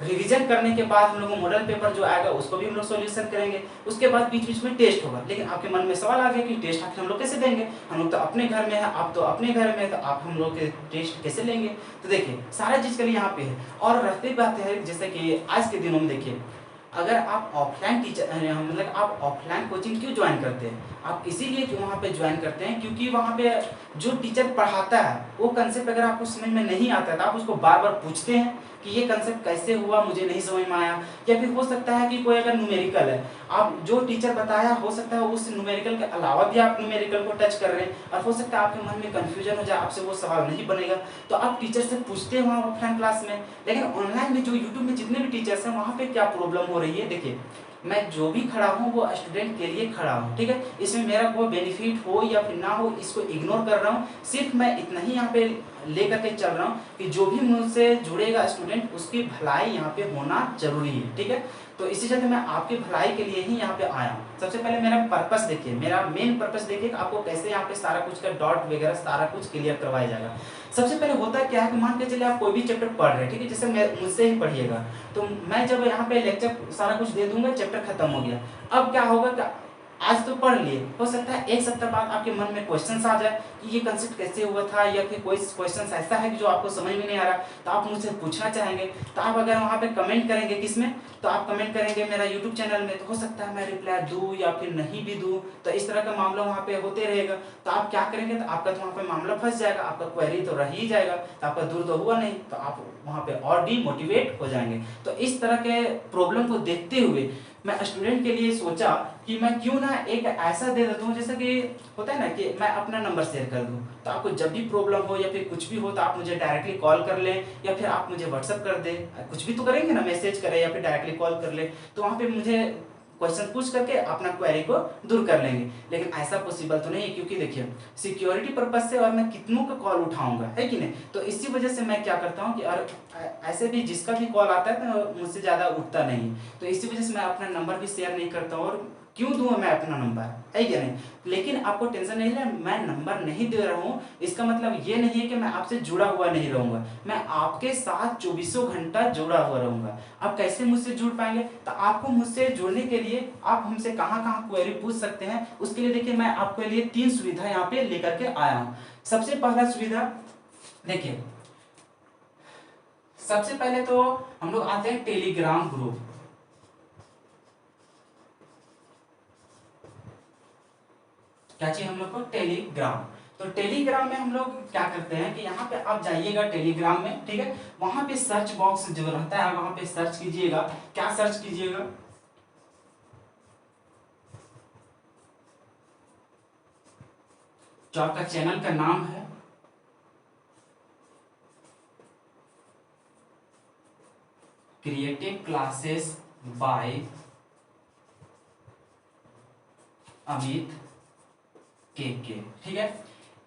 रिवीजन करने के बाद हम लोग को मॉडल पेपर जो आएगा उसको भी हम लोग सॉल्यूशन करेंगे। उसके बाद बीच बीच में टेस्ट होगा। लेकिन आपके मन में सवाल आ गया कि टेस्ट आखिर हम लोग कैसे देंगे, हम लोग तो अपने घर में है, आप तो अपने घर में है, तो आप हम लोग के टेस्ट कैसे लेंगे। तो देखिए सारा चीज़ के लिए यहाँ पे है। और रहती बात है जैसे कि आज के दिनों में देखिए अगर आप ऑफलाइन टीचर मतलब आप ऑफलाइन कोचिंग क्यों ज्वाइन करते हैं? आप इसीलिए क्यों वहाँ पे ज्वाइन करते हैं क्योंकि वहाँ पे जो टीचर पढ़ाता है वो कंसेप्ट अगर आपको समझ में नहीं आता है तो आप उसको बार बार पूछते हैं कि ये कंसेप्ट कैसे हुआ, मुझे नहीं समझ में आया। या फिर हो सकता है कि कोई अगर न्यूमेरिकल है, आप जो टीचर बताया हो सकता है उस न्यूमेरिकल के अलावा भी आप न्यूमेरिकल को टच कर रहे हैं और हो सकता है आपके मन में कन्फ्यूजन हो जाए, आपसे वो सवाल नहीं बनेगा, तो आप टीचर से पूछते हैं वहाँ ऑफलाइन क्लास में। लेकिन ऑनलाइन में जो यूट्यूब में जितने भी टीचर्स हैं वहाँ पे क्या प्रॉब्लम हो रही है, देखिए मैं जो भी खड़ा हूँ वो स्टूडेंट के लिए खड़ा हूँ, ठीक है। इसमें मेरा कोई बेनिफिट हो या फिर ना हो इसको इग्नोर कर रहा हूँ, सिर्फ मैं इतना ही यहाँ पे लेकर के चल रहा हूँ कि जो भी मुझसे जुड़ेगा स्टूडेंट उसकी भलाई यहाँ पे होना जरूरी है, ठीक है। तो इसी चलते मैं आपकी भलाई के लिए ही यहाँ पे आया हूँ। सबसे पहले मेरा पर्पस देखिए, मेरा मेन पर्पस देखिए कि आपको कैसे यहाँ पे सारा कुछ का डॉट वगैरह सारा कुछ क्लियर करवाया जाएगा। सबसे पहले होता क्या है कि मान के चलिए आप कोई भी चैप्टर पढ़ रहे हैं, ठीक है, जैसे मैं मुझसे ही पढ़िएगा तो मैं जब यहाँ पे लेक्चर सारा कुछ दे दूंगा, चैप्टर खत्म हो गया। अब क्या होगा कि आज तो पढ़ लिए, हो सकता है एक सप्ताह बाद आपके मन में क्वेश्चंस आ जाए कि ये कंसेप्ट कैसे हुआ था, या फिर कोई क्वेश्चंस ऐसा है कि जो आपको समझ में नहीं आ रहा तो आप मुझसे पूछना चाहेंगे। तो आप अगर वहाँ पे कमेंट करेंगे किसमें, तो आप कमेंट करेंगे मेरा यूट्यूब चैनल में, तो हो सकता है मैं रिप्लाई दूँ या फिर नहीं भी दूँ, तो इस तरह का मामला वहाँ पे होते रहेगा। तो आप क्या करेंगे, तो आपका तो वहाँ पे मामला फंस जाएगा, आपका क्वेरी तो रह ही जाएगा, तो आपका दूर तो हुआ नहीं, तो आप वहाँ पे और डीमोटिवेट हो जाएंगे। तो इस तरह के प्रॉब्लम को देखते हुए मैं स्टूडेंट के लिए सोचा कि मैं क्यों ना एक ऐसा दे देता हूँ, जैसा कि होता है ना कि मैं अपना नंबर शेयर कर दूँ, तो आपको जब भी प्रॉब्लम हो या फिर कुछ भी हो तो आप मुझे डायरेक्टली कॉल कर लें या फिर आप मुझे व्हाट्सअप कर दें, कुछ भी तो करेंगे ना, मैसेज करें या फिर डायरेक्टली कॉल कर लें, तो वहाँ पे मुझे क्वेश्चन पूछ करके अपना क्वेरी को दूर कर लेंगे। लेकिन ऐसा पॉसिबल तो नहीं है, क्योंकि देखिए सिक्योरिटी पर्पज से और मैं कितनों का कॉल उठाऊंगा, है कि नहीं। तो इसी वजह से मैं क्या करता हूँ कि और ऐसे भी जिसका भी कॉल आता है तो मुझसे ज़्यादा उठता नहीं, तो इसी वजह से मैं अपना नंबर भी शेयर नहीं करता हूँ। और क्यों दूँ मैं अपना नंबर, है क्या नहीं। लेकिन आपको टेंशन नहीं ले, मैं नंबर नहीं दे रहा हूँ इसका मतलब ये नहीं है कि मैं आपसे जुड़ा हुआ नहीं रहूँगा, मैं आपके साथ 24 घंटा जुड़ा हुआ रहूँगा। आप कैसे मुझसे जुड़ पाएंगे, तो आपको मुझसे जुड़ने के लिए आप हमसे कहाँ कहाँ क्वेरी पूछ सकते हैं, उसके लिए देखिए मैं आपके लिए 3 सुविधा यहाँ पे लेकर के आया हूँ। सबसे पहला सुविधा देखिए, सबसे पहले तो हम लोग आते हैं टेलीग्राम ग्रुप। क्या चाहिए हम लोग को, टेलीग्राम। तो टेलीग्राम में हम लोग क्या करते हैं कि यहाँ पे आप जाइएगा टेलीग्राम में, ठीक है, वहां पे सर्च बॉक्स जो रहता है वहां पे सर्च कीजिएगा। क्या सर्च कीजिएगा, जो आपका चैनल का नाम है क्रिएटिव क्लासेस बाय अमित के, ठीक है।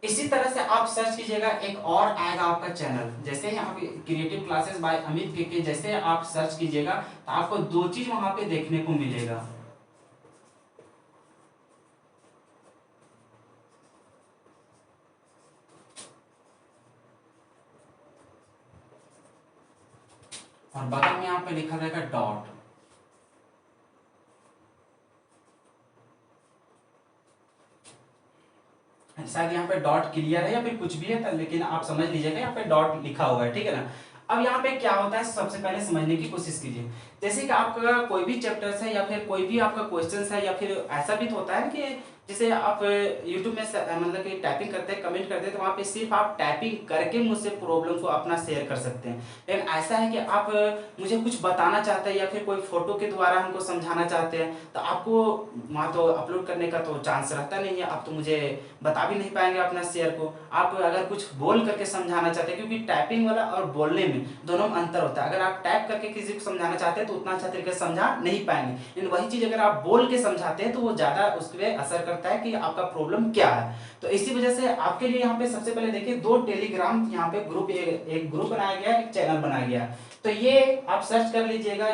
इसी तरह से आप सर्च कीजिएगा, एक और आएगा आपका चैनल, जैसे यहाँ पे क्रिएटिव क्लासेस बाय अमित के जैसे आप सर्च कीजिएगा तो आपको 2 चीज वहां पे देखने को मिलेगा। और बगल में यहाँ पे लिखा रहेगा डॉट। शायद यहाँ पे डॉट क्लियर है या फिर कुछ भी है, लेकिन आप समझ लीजिएगा यहाँ पे डॉट लिखा हुआ है, ठीक है ना। अब यहाँ पे क्या होता है, सबसे पहले समझने की कोशिश कीजिए। जैसे कि आपका कोई भी चैप्टर्स है या फिर कोई भी आपका क्वेश्चंस है, या फिर ऐसा भी तो होता है कि जैसे आप YouTube में मतलब कि टाइपिंग करते हैं, कमेंट करते हैं, तो वहाँ पे सिर्फ आप टाइपिंग करके मुझसे प्रॉब्लम को अपना शेयर कर सकते हैं। लेकिन ऐसा है कि आप मुझे कुछ बताना चाहते हैं या फिर कोई फोटो के द्वारा हमको समझाना चाहते हैं, तो आपको वहाँ तो अपलोड करने का तो चांस रहता नहीं है, आप तो मुझे बता भी नहीं पाएंगे अपना शेयर को। आप अगर कुछ बोल करके समझाना चाहते हैं, क्योंकि टाइपिंग वाला और बोलने में दोनों में अंतर होता है। अगर आप टाइप करके किसी को समझाना चाहते हैं तो उतना अच्छा तरीके से समझा नहीं पाएंगे, लेकिन वही चीज अगर आप बोल के समझाते हैं तो वो ज्यादा उस पर असर करता है कि आपका प्रॉब्लम क्या है। तो इसी वजह से आपके लिए यहाँ पे सबसे पहले देखिए 2 टेलीग्राम यहाँ पे ग्रुप, एक ग्रुप बनाया गया है, एक चैनल बनाया गया है। तो ये आप सर्च कर लीजिएगा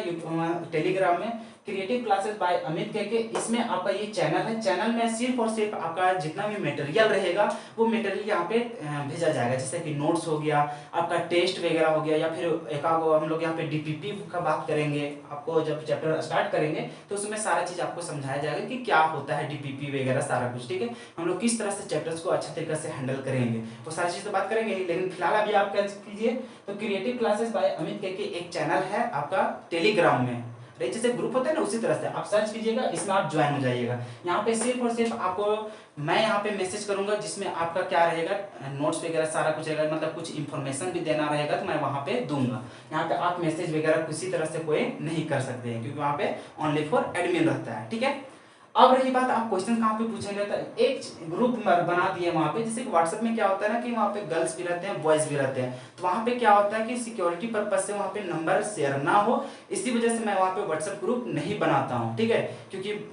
टेलीग्राम में क्रिएटिव क्लासेस बाय अमित के, इसमें आपका ये चैनल है। चैनल में सिर्फ और सिर्फ आपका जितना भी मटेरियल रहेगा वो मटेरियल यहाँ पे भेजा जाएगा, जैसे कि नोट्स हो गया, आपका टेस्ट वगैरह हो गया, या फिर एक हम लोग यहाँ पे डीपीपी का बात करेंगे। आपको जब चैप्टर स्टार्ट करेंगे तो उसमें सारा चीज आपको समझाया जाएगा कि क्या होता है डीपीपी वगैरह सारा कुछ, ठीक है। हम लोग किस तरह से चैप्टर्स को अच्छा तरीके से हैंडल करेंगे वो सारी चीज तो बात करेंगे, लेकिन फिलहाल अभी आप क्या कीजिए, तो क्रिएटिव क्लासेस बाय अमित के एक चैनल है आपका टेलीग्राम में, एक जैसे ग्रुप होता है ना, उसी तरह से आप सर्च कीजिएगा, इसमें आप ज्वाइन हो जाइएगा। यहाँ पे सिर्फ और सिर्फ आपको मैं यहाँ पे मैसेज करूंगा, जिसमें आपका क्या रहेगा, नोट्स वगैरह सारा कुछ रहेगा, मतलब कुछ इन्फॉर्मेशन भी देना रहेगा तो मैं वहाँ पे दूंगा। यहाँ पे आप मैसेज वगैरह किसी तरह से कोई नहीं कर सकते हैं, क्योंकि वहाँ पे ओनली फॉर एडमिन रहता है, ठीक है। अब रही बात, आप क्वेश्चन कहाँ पे पूछेंगे, तो एक ग्रुप बना दिए वहाँ पे, जैसे व्हाट्सएप में क्या होता है ना कि वहाँ पे गर्ल्स भी रहते हैं, बॉयज भी रहते हैं, तो वहाँ पे क्या होता है कि सिक्योरिटी पर्पज से वहाँ पे नंबर शेयर ना हो, इसी वजह से मैं वहाँ पे व्हाट्सएप ग्रुप नहीं बनाता हूँ, ठीक है। क्योंकि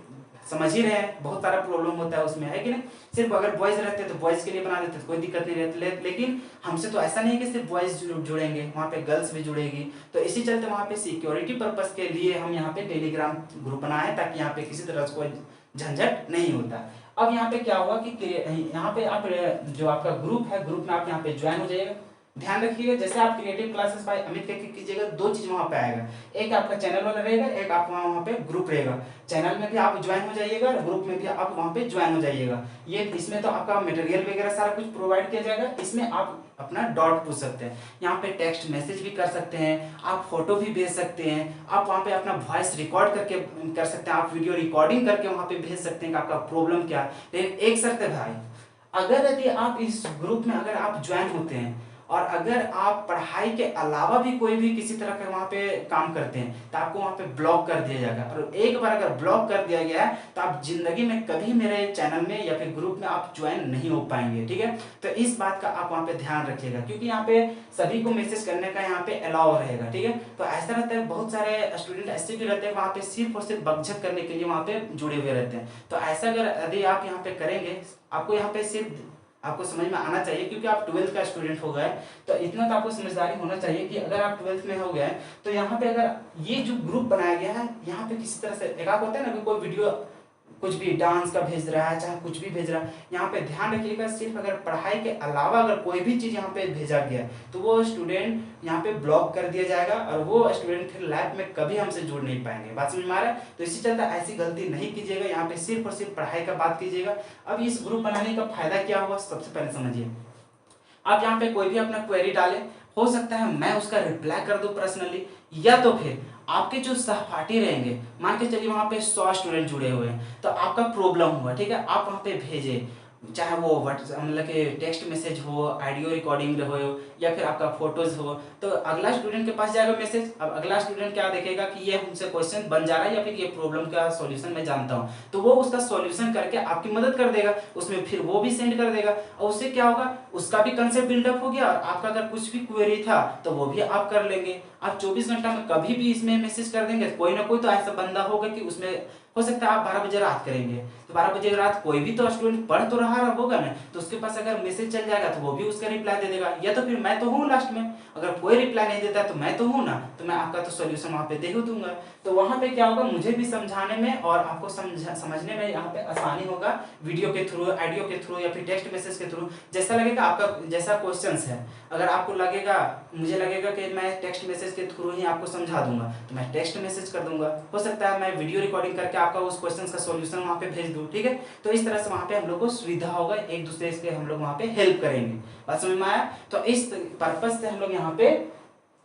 समझ ही रहे हैं बहुत सारा प्रॉब्लम होता है उसमें, है कि नहीं। सिर्फ अगर बॉयज रहते तो बॉयज के लिए बना देते तो कोई दिक्कत नहीं रहती, लेकिन हमसे तो ऐसा नहीं है कि सिर्फ बॉयज जुड़ेंगे, वहाँ पे गर्ल्स भी जुड़ेगी, तो इसी चलते वहाँ पे सिक्योरिटी पर्पज के लिए हम यहाँ पे टेलीग्राम ग्रुप बनाए, ताकि यहाँ पे किसी तरह से कोई झंझट नहीं होता। अब यहाँ पे क्या हुआ कि यहाँ पे आप जो आपका ग्रुप है, ग्रुप में आप यहाँ पे ज्वाइन हो जाइएगा। ध्यान रखिएगा, जैसे आप क्रिएटिव क्लासेस बाय अमित के कीजिएगा, दो चीज वहां पे आएगा, एक आपका चैनल वाला रहेगा, एक आपका वहां पे ग्रुप रहेगा। चैनल में भी आप ज्वाइन हो जाइएगा, ग्रुप में भी आप वहां पे ज्वाइन हो जाइएगा। ये इसमें तो आपका मटेरियल वगैरह सारा कुछ प्रोवाइड किया जाएगा, इसमें आप अपना डॉट पूछ सकते हैं, यहाँ पे टेक्स्ट मैसेज भी कर सकते हैं, आप फोटो भी भेज सकते हैं, आप वहाँ पे अपना वॉइस रिकॉर्ड करके कर सकते हैं, आप वीडियो रिकॉर्डिंग करके वहाँ पे भेज सकते हैं कि आपका प्रॉब्लम क्या है। लेकिन एक शर्त है भाई, अगर यदि आप इस ग्रुप में अगर आप ज्वाइन होते हैं और अगर आप पढ़ाई के अलावा भी कोई भी किसी तरह का वहाँ पे काम करते हैं, तो आपको वहाँ पे ब्लॉक कर दिया जाएगा, और एक बार अगर ब्लॉक कर दिया गया है तो आप जिंदगी में कभी मेरे चैनल में या फिर ग्रुप में आप ज्वाइन नहीं हो पाएंगे, ठीक है। तो इस बात का आप वहाँ पे ध्यान रखिएगा, क्योंकि यहाँ पे सभी को मैसेज करने का यहाँ पे अलाउ रहेगा, ठीक है। तो ऐसा रहता है, बहुत सारे स्टूडेंट ऐसे भी रहते हैं वहाँ पे सिर्फ और सिर्फ बकझक करने के लिए वहाँ पे जुड़े हुए रहते हैं। तो ऐसा अगर यदि आप यहाँ पे करेंगे, आपको यहाँ पे सिर्फ आपको समझ में आना चाहिए, क्योंकि आप 12th का स्टूडेंट हो गए, तो इतना तो आपको समझदारी होना चाहिए कि अगर आप 12th में हो गए तो यहाँ पे अगर ये जो ग्रुप बनाया गया है, यहाँ पे किसी तरह से एक आप होता है ना कि कोई वीडियो कुछ भी डांस का भेज रहा है, चाहे कुछ भी भेज रहा है, यहाँ पे ध्यान रखिएगा, सिर्फ अगर पढ़ाई के अलावा अगर कोई भी चीज यहाँ पे भेजा गया तो वो स्टूडेंट यहाँ पे ब्लॉक कर दिया जाएगा, और वो स्टूडेंट फिर लाइफ में कभी हमसे जुड़ नहीं पाएंगे। बात समझ में आ रहा है? तो इसी चलते ऐसी गलती नहीं कीजिएगा, यहाँ पे सिर्फ और सिर्फ पढ़ाई का बात कीजिएगा। अब इस ग्रुप बनाने का फायदा क्या हुआ, सबसे पहले समझिए। आप यहाँ पे कोई भी अपना क्वेरी डालें, हो सकता है मैं उसका रिप्लाई कर दूं पर्सनली, या तो फिर आपके जो सहपाठी रहेंगे, मान के चलिए वहां पे 100 स्टूडेंट जुड़े हुए हैं, तो आपका प्रॉब्लम हुआ, ठीक है, आप वहां पे भेजे, चाहे वो मतलब कि टेक्स्ट मैसेज हो, ऑडियो रिकॉर्डिंग हो, या फिर आपका फोटोज हो, तो अगला स्टूडेंट के पास जाएगा मैसेज। अब अगला स्टूडेंट क्या देखेगा कि ये हमसे क्वेश्चन बन जा रहा है, या फिर ये प्रॉब्लम का सॉल्यूशन मैं जानता हूँ, तो वो उसका सॉल्यूशन करके आपकी मदद कर देगा, उसमें फिर वो भी सेंड कर देगा, और उससे क्या होगा, उसका भी कंसेप्ट बिल्डअप हो गया, और आपका अगर कुछ भी क्वेरी था तो वो भी आप कर लेंगे। आप 24 घंटा में कभी भी इसमें मैसेज कर देंगे, कोई ना कोई तो ऐसा बंदा होगा कि उसमें, हो सकता है आप 12 बजे रात करेंगे, तो 12 बजे रात कोई भी तो स्टूडेंट पढ़ तो रहा होगा ना, तो उसके पास अगर मैसेज चल जाएगा तो वो भी उसका रिप्लाई दे देगा, या तो फिर मैं तो हूँ लास्ट में, अगर कोई रिप्लाई नहीं देता तो मैं तो हूँ ना, तो मैं आपका तो सॉल्यूशन वहां पे दे ही दूंगा। तो वहां पे क्या होगा, मुझे भी समझाने में और आपको समझने में यहाँ पे आसानी होगा, वीडियो के थ्रू, ऑडियो के थ्रू, या फिर टेक्स्ट मैसेज के थ्रू, जैसा लगेगा आपका, जैसा क्वेश्चन है। अगर आपको लगेगा, मुझे लगेगा कि मैं टेक्स्ट मैसेज के थ्रू ही आपको समझा दूंगा, तो मैं टेक्स्ट मैसेज कर दूंगा, हो सकता है मैं वीडियो रिकॉर्डिंग करके आपका उस क्वेश्चन का सॉल्यूशन वहां पे भेज दूं, ठीक है। तो इस तरह से वहां पे हम लोग को सुविधा होगा, एक दूसरे से हम लोग वहां पे हेल्प करेंगे। बात समझ में आया? तो इस पर्पज से हम लोग यहाँ पे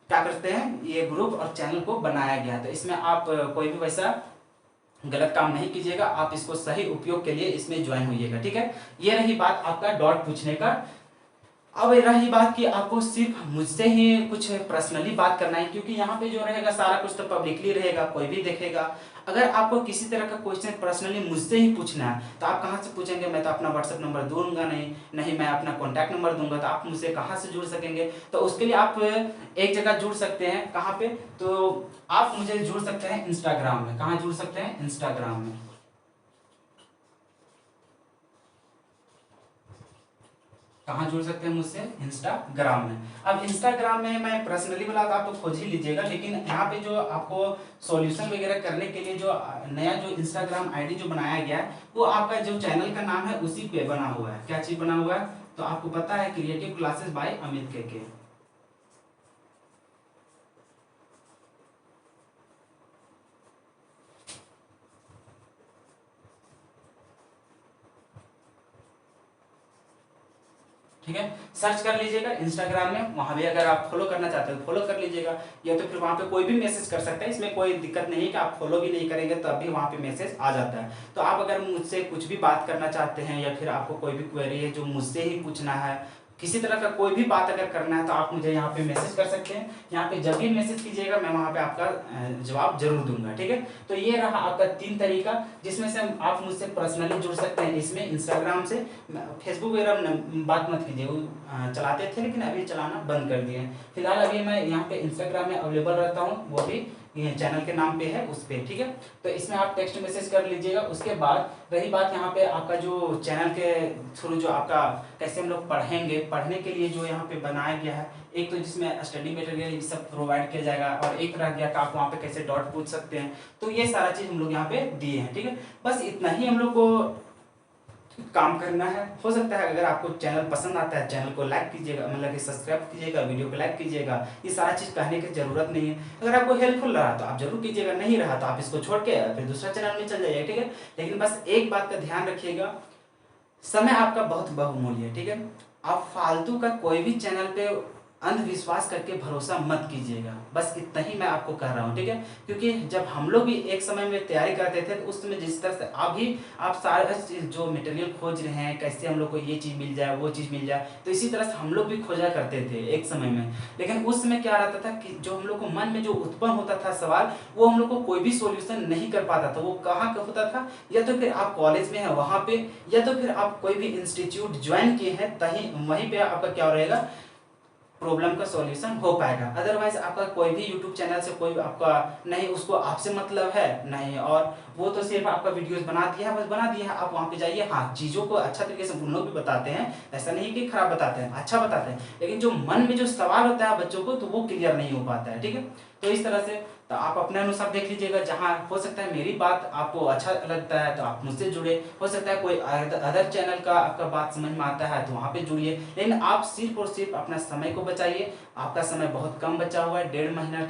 क्या करते हैं, ये ग्रुप और चैनल को बनाया गया। तो इसमें आप कोई भी वैसा गलत काम नहीं कीजिएगा, आप इसको सही उपयोग के लिए इसमें ज्वाइन होइएगा, ठीक है। ये रही बात आपका डॉट पूछने का। अब रही बात कि आपको सिर्फ मुझसे ही कुछ पर्सनली बात करना है, क्योंकि यहाँ पे जो रहेगा सारा कुछ तो पब्लिकली रहेगा, कोई भी देखेगा। अगर आपको किसी तरह का क्वेश्चन पर्सनली मुझसे ही पूछना है, तो आप कहाँ से पूछेंगे, मैं तो अपना व्हाट्सएप नंबर दूंगा नहीं, नहीं मैं अपना कॉन्टैक्ट नंबर दूंगा, तो आप मुझसे कहाँ से जुड़ सकेंगे। तो उसके लिए आप एक जगह जुड़ सकते हैं, कहाँ पे, तो आप मुझे जुड़ सकते हैं इंस्टाग्राम में। कहाँ जुड़ सकते हैं, इंस्टाग्राम में। कहाँ जुड़ सकते हैं मुझसे, इंस्टाग्राम में। अब इंस्टाग्राम में मैं पर्सनली बोला तो आप तो खोज ही लीजिएगा, लेकिन यहाँ पे जो आपको सॉल्यूशन वगैरह करने के लिए जो नया जो इंस्टाग्राम आईडी जो बनाया गया है, वो आपका जो चैनल का नाम है उसी पे बना हुआ है। क्या चीज बना हुआ है, तो आपको पता है, क्रिएटिव क्लासेस बाय अमित के। ठीक है, सर्च कर लीजिएगा इंस्टाग्राम में, वहाँ भी अगर आप फॉलो करना चाहते हो फॉलो कर लीजिएगा, या तो फिर वहाँ पे कोई भी मैसेज कर सकता है, इसमें कोई दिक्कत नहीं है कि आप फॉलो भी नहीं करेंगे तब भी वहाँ पे मैसेज आ जाता है। तो आप अगर मुझसे कुछ भी बात करना चाहते हैं या फिर आपको कोई भी क्वेरी है जो मुझसे ही पूछना है, किसी तरह का कोई भी बात अगर करना है तो आप मुझे यहाँ पे मैसेज कर सकते हैं। यहाँ पे जब भी मैसेज कीजिएगा मैं वहाँ पे आपका जवाब जरूर दूंगा। ठीक है, तो ये रहा आपका 3 तरीका जिसमें से आप मुझसे पर्सनली जुड़ सकते हैं। इसमें इंस्टाग्राम से, फेसबुक वगैरह बात मत कीजिए, वो चलाते थे लेकिन अभी चलाना बंद कर दिए हैं। फिलहाल अभी मैं यहाँ पे इंस्टाग्राम में अवेलेबल रहता हूँ, वो भी ये चैनल के नाम पे है उस पर। ठीक है, तो इसमें आप टेक्स्ट मैसेज कर लीजिएगा। उसके बाद रही बात यहाँ पे आपका जो चैनल के थ्रू जो आपका कैसे हम लोग पढ़ेंगे, पढ़ने के लिए जो यहाँ पे बनाया गया है, एक तो जिसमें स्टडी मटेरियल सब प्रोवाइड किया जाएगा और एक रह गया कि आप वहाँ पे कैसे डॉट पूछ सकते हैं। तो ये सारा चीज़ हम लोग यहाँ पे दिए हैं। ठीक है, बस इतना ही हम लोग को काम करना है। हो सकता है अगर आपको चैनल पसंद आता है चैनल को लाइक कीजिएगा, मतलब कि सब्सक्राइब कीजिएगा, वीडियो को लाइक कीजिएगा। ये सारा चीज़ कहने की जरूरत नहीं है। अगर आपको हेल्पफुल रहा तो आप जरूर कीजिएगा, नहीं रहा तो आप इसको छोड़ के फिर दूसरा चैनल में चल जाइए। ठीक है, लेकिन बस एक बात का ध्यान रखिएगा, समय आपका बहुत बहुमूल्य है। ठीक है, आप फालतू का कोई भी चैनल पे अंधविश्वास करके भरोसा मत कीजिएगा, बस इतना ही मैं आपको कह रहा हूँ। ठीक है, क्योंकि जब हम लोग भी एक समय में तैयारी करते थे तो उस समय जिस तरह से आप सारे जो मटेरियल खोज रहे हैं, कैसे हम लोग को ये चीज़ मिल जाए वो चीज़ मिल जाए, तो इसी तरह से हम लोग भी खोजा करते थे एक समय में। लेकिन उस समय क्या रहता था कि जो हम लोग को मन में जो उत्पन्न होता था सवाल, वो हम लोग को कोई भी सोल्यूशन नहीं कर पाता था। वो कहाँ का होता था, या तो फिर आप कॉलेज में हैं वहाँ पे, या तो फिर आप कोई भी इंस्टीट्यूट ज्वाइन किए हैं वहीं पे आपका क्या रहेगा, प्रॉब्लम का सॉल्यूशन हो पाएगा। अदरवाइज आपका कोई भी यूट्यूब चैनल से कोई आपका नहीं, उसको आपसे मतलब है नहीं, और वो तो सिर्फ आपका वीडियोस बना दिया है, बस बना दिया है। आप वहाँ पे जाइए, हाँ चीज़ों को अच्छा तरीके से उन लोग भी बताते हैं, ऐसा नहीं कि खराब बताते हैं, अच्छा बताते हैं, लेकिन जो मन में जो सवाल होता है बच्चों को तो वो क्लियर नहीं हो पाता है। ठीक है, तो इस तरह से तो आप अपने अनुसार देख लीजिएगा, जहाँ हो सकता है मेरी बात आपको अच्छा लगता है तो आप मुझसे जुड़े, हो सकता है कोई अदर चैनल का आपका बात समझ में आता है तो वहाँ पे जुड़िए, लेकिन आप सिर्फ और सिर्फ अपना समय को बचाइए। आपका समय बहुत कम बचा हुआ है, 1.5 महीना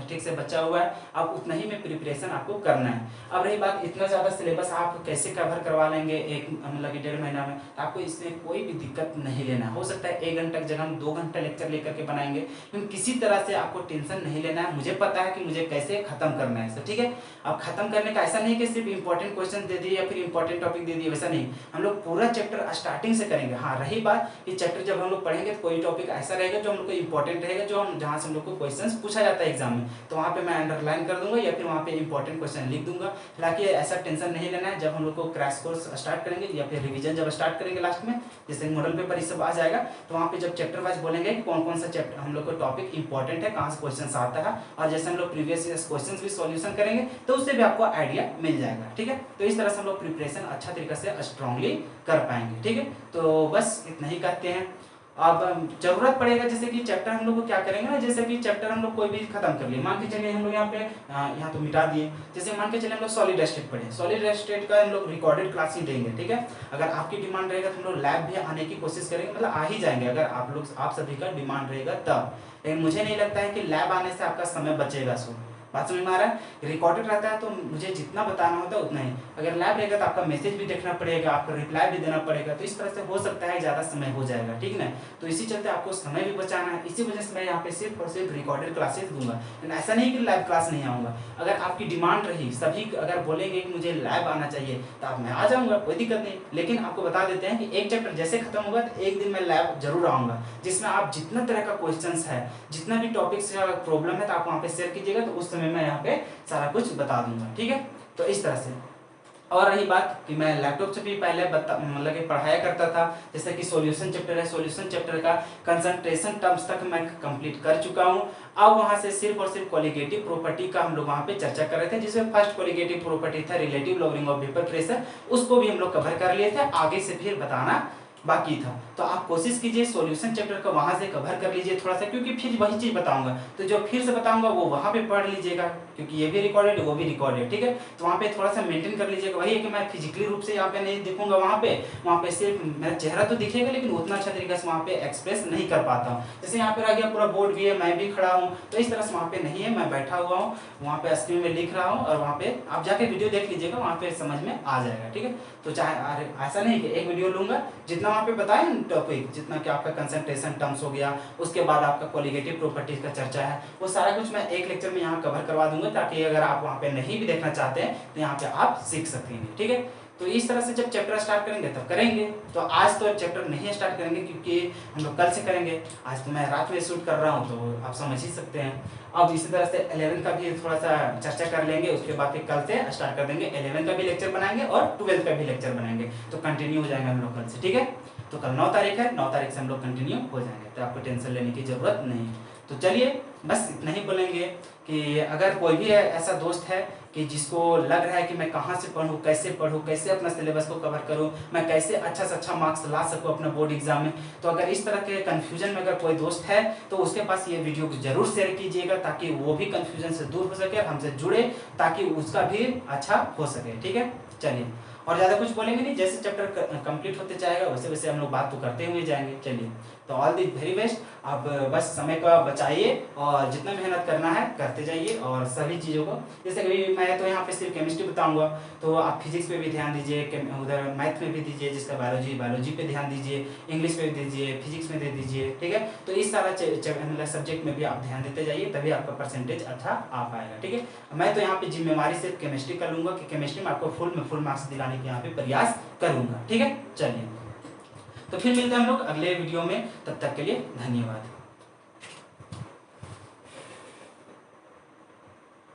ठीक से बचा हुआ है, आप उतना ही में प्रिपरेशन आपको करना है। अब रही बात इतना ज़्यादा सिलेबस आप कैसे कवर करवा लेंगे एक मतलब कि 1.5 महीना में, तो आपको इसमें कोई भी दिक्कत नहीं लेना। हो सकता है 1 घंटे की जगह हम 2 घंटे लेक्चर लेकर के बनाएंगे, लेकिन किसी तरह से आपको टेंशन नहीं लेना है। मुझे पता है कि मुझे कैसे खत्म करना है इसे। ठीक है, अब खत्म करने का ऐसा नहीं कि सिर्फ इंपॉर्टेंट क्वेश्चन दे दिए या फिर इंपॉर्टेंट टॉपिक दे दिए, वैसा नहीं। हम लोग पूरा चैप्टर स्टार्टिंग से करेंगे। हाँ रही बात कि चैप्टर जब हम लोग पढ़ेंगे तो कोई टॉपिक ऐसा रहेगा जो हम लोग को इंपॉर्टेंट रहेगा, जो हम जहाँ से हम लोग को क्वेश्चन पूछा जाता है एग्जाम में, तो वहाँ पे मैं अंडरलाइन कर दूंगा या फिर वहाँ पे इंपॉर्टेंट क्वेश्चन लिख दूंगा। हालांकि ऐसा टेंशन नहीं लेना है। जब हम लोग को क्रैश कोर्स स्टार्ट करेंगे या फिर रिविजन जब स्टार्ट करेंगे लास्ट में, जैसे मॉडल पेपर ये सब आ जाएगा, तो वहाँ पे जब चैप्टर वाइज बोलेंगे कि कौन कौन सा चैप्टर हम लोग को टॉपिक इंपॉर्टेंट है, कहाँ से क्वेश्चन आता है, और जैसे हम लोग प्रीवियस ईयर क्वेश्चन भी सॉल्यूशन करेंगे तो उससे भी आपको आइडिया मिल जाएगा। ठीक है, तो इस तरह से हम लोग प्रिपरेशन अच्छा तरीके से स्ट्रांगली कर पाएंगे। ठीक है, तो बस इतना ही कहते हैं। अब जरूरत पड़ेगा जैसे कि चैप्टर हम लोग को क्या करेंगे ना, जैसे कि चैप्टर हम लोग कोई भी खत्म कर लिए, मान के चलिए हम लोग यहाँ पे यहाँ तो मिटा दिए, जैसे मान के चलिए हम लोग सॉलिड स्टेट पढ़े, सॉलिड स्टेट का हम लोग रिकॉर्डेड क्लास ही देंगे। ठीक है, अगर आपकी डिमांड रहेगा तो हम लोग लैब भी आने की कोशिश करेंगे, मतलब आ ही जाएंगे अगर आप सभी का डिमांड रहेगा तब। लेकिन मुझे नहीं लगता है कि लैब आने से आपका समय बचेगा। सो बात समझ में आ रहा है, रिकॉर्डेड रहता है तो मुझे जितना बताना होता है उतना ही, अगर लैब रहेगा तो आपका मैसेज भी देखना पड़ेगा, आपको रिप्लाई भी देना पड़ेगा, तो इस तरह से हो सकता है ज़्यादा समय हो जाएगा। ठीक ना, तो इसी चलते आपको समय भी बचाना है, इसी वजह से मैं यहाँ पे सिर्फ और सिर्फ रिकॉर्डेड क्लासेस दूंगा। लेकिन ऐसा नहीं कि लैब क्लास नहीं आऊँगा, अगर आपकी डिमांड रही, सभी अगर बोलेंगे कि मुझे लैब आना चाहिए तो आप मैं आ जाऊँगा, कोई दिक्कत नहीं। लेकिन आपको बता देते हैं कि एक चैप्टर जैसे खत्म होगा तो एक दिन मैं लैब जरूर आऊँगा, जिसमें आप जितना तरह का क्वेश्चन है, जितना भी टॉपिक्स का प्रॉब्लम है, तो आप वहाँ पे शेयर कीजिएगा, तो उस समय मैं यहाँ पे सारा कुछ बता दूंगा। ठीक है, तो इस तरह से। और रही बात कि मैं लैपटॉप से भी पहले मतलब कि पढ़ाया करता था, जैसे कि सॉल्यूशन चैप्टर है, सॉल्यूशन चैप्टर का कंसंट्रेशन टर्म्स तक मैं कंप्लीट कर चुका हूं। अब वहां से सिर्फ और सिर्फ कोलिगेटिव प्रॉपर्टी का हम लोग वहां पे चर्चा कर रहे थे, जिसमें फर्स्ट कोलिगेटिव प्रॉपर्टी था relative lowering of vapour pressure, उसको भी हम लोग कवर कर लिए थे, आगे से फिर बताना बाकी था। तो आप कोशिश कीजिए सॉल्यूशन चैप्टर का वहां से कवर कर लीजिए थोड़ा सा, क्योंकि फिर वही चीज बताऊंगा, तो जो फिर से बताऊंगा वो वहां पे पढ़ लीजिएगा, क्योंकि ये भी रिकॉर्डेड वो भी रिकॉर्डेड। ठीक है, तो वहाँ पे थोड़ा सा मेंटेन कर लीजिएगा। वही है कि मैं फिजिकली रूप से यहाँ पे नहीं दिखूंगा, वहाँ पे सिर्फ मेरा चेहरा तो दिखेगा, लेकिन उतना अच्छा तरीके से वहाँ पे एक्सप्रेस नहीं कर पाता हूँ। जैसे यहाँ पे रह गया पूरा बोर्ड भी है, मैं भी खड़ा हूँ, तो इस तरह से वहाँ पे नहीं है, मैं बैठा हुआ हूँ, वहाँ पे स्क्रीन में लिख रहा हूँ, और वहाँ पे आप जाके वीडियो देख लीजिएगा, वहाँ पे समझ में आ जाएगा। ठीक है, तो चाहे ऐसा नहीं कि एक वीडियो लूंगा, जितना वहाँ पे बताया टॉपिक, जितना कि आपका कंसंट्रेशन टर्म्स हो गया, उसके बाद आपका कोलिगेटिव प्रॉपर्टीज का चर्चा है, वो सारा कुछ मैं एक लेक्चर में यहाँ कवर करवा दूंगा, ताकि अगर आप वहाँ पे नहीं भी देखना चाहते हैं तो यहाँ पे आप सीख सकेंगे। ठीक है, तो इस तरह से जब चैप्टर स्टार्ट करेंगे तब करेंगे। तो आज तो चैप्टर नहीं स्टार्ट करेंगे क्योंकि हम लोग कल से करेंगे। आज तो मैं रात में शूट कर रहा हूँ, तो आप समझ ही सकते हैं। अब इसी तरह से 11 का भी थोड़ा सा चर्चा कर लेंगे, उसके बाद फिर कल से स्टार्ट कर देंगे। 11 का भी लेक्चर बनाएंगे और 12 का भी लेक्चर बनाएंगे, तो कंटिन्यू हो जाएंगे हम लोग कल से। ठीक है, तो कल 9 तारीख है, 9 तारीख से हम लोग कंटिन्यू हो जाएंगे, तो आपको टेंशन लेने की जरूरत नहीं। तो चलिए बस इतना ही बोलेंगे कि अगर कोई भी ऐसा दोस्त है कि जिसको लग रहा है कि मैं कहाँ से पढूं, कैसे अपना सिलेबस को कवर करूं, मैं कैसे अच्छा से अच्छा मार्क्स ला सकूं अपना बोर्ड एग्जाम में, तो अगर इस तरह के कन्फ्यूजन में अगर कोई दोस्त है तो उसके पास ये वीडियो को जरूर शेयर कीजिएगा, ताकि वो भी कन्फ्यूजन से दूर हो सके और हमसे जुड़े, ताकि उसका भी अच्छा हो सके। ठीक है, चलिए और ज़्यादा कुछ बोलेंगे नहीं, जैसे चैप्टर कंप्लीट होते जाएगा वैसे वैसे हम लोग बात तो करते हुए जाएंगे। चलिए, तो ऑल दी वेरी बेस्ट। आप बस समय का बचाइए और जितना मेहनत करना है करते जाइए, और सभी चीज़ों को, जैसे कि मैं तो यहाँ पे सिर्फ केमिस्ट्री बताऊंगा, तो आप फिजिक्स पे भी ध्यान दीजिए, उधर मैथ में भी दीजिए, जिसका बायोलॉजी पे ध्यान दीजिए, इंग्लिश पे भी दीजिए, फिजिक्स में दे दीजिए। ठीक है, तो इस सारा सब्जेक्ट में भी आप ध्यान देते जाइए, तभी आपका परसेंटेज अच्छा आ पाएगा। ठीक है, मैं तो यहाँ पे जिम्मेवारी सिर्फ केमिस्ट्री कर लूँगा कि केमिस्ट्री में आपको फुल मार्क्स दिलाने के यहाँ पे प्रयास करूँगा। ठीक है, चलिए तो फिर मिलते हैं हम लोग अगले वीडियो में, तब तक के लिए धन्यवाद।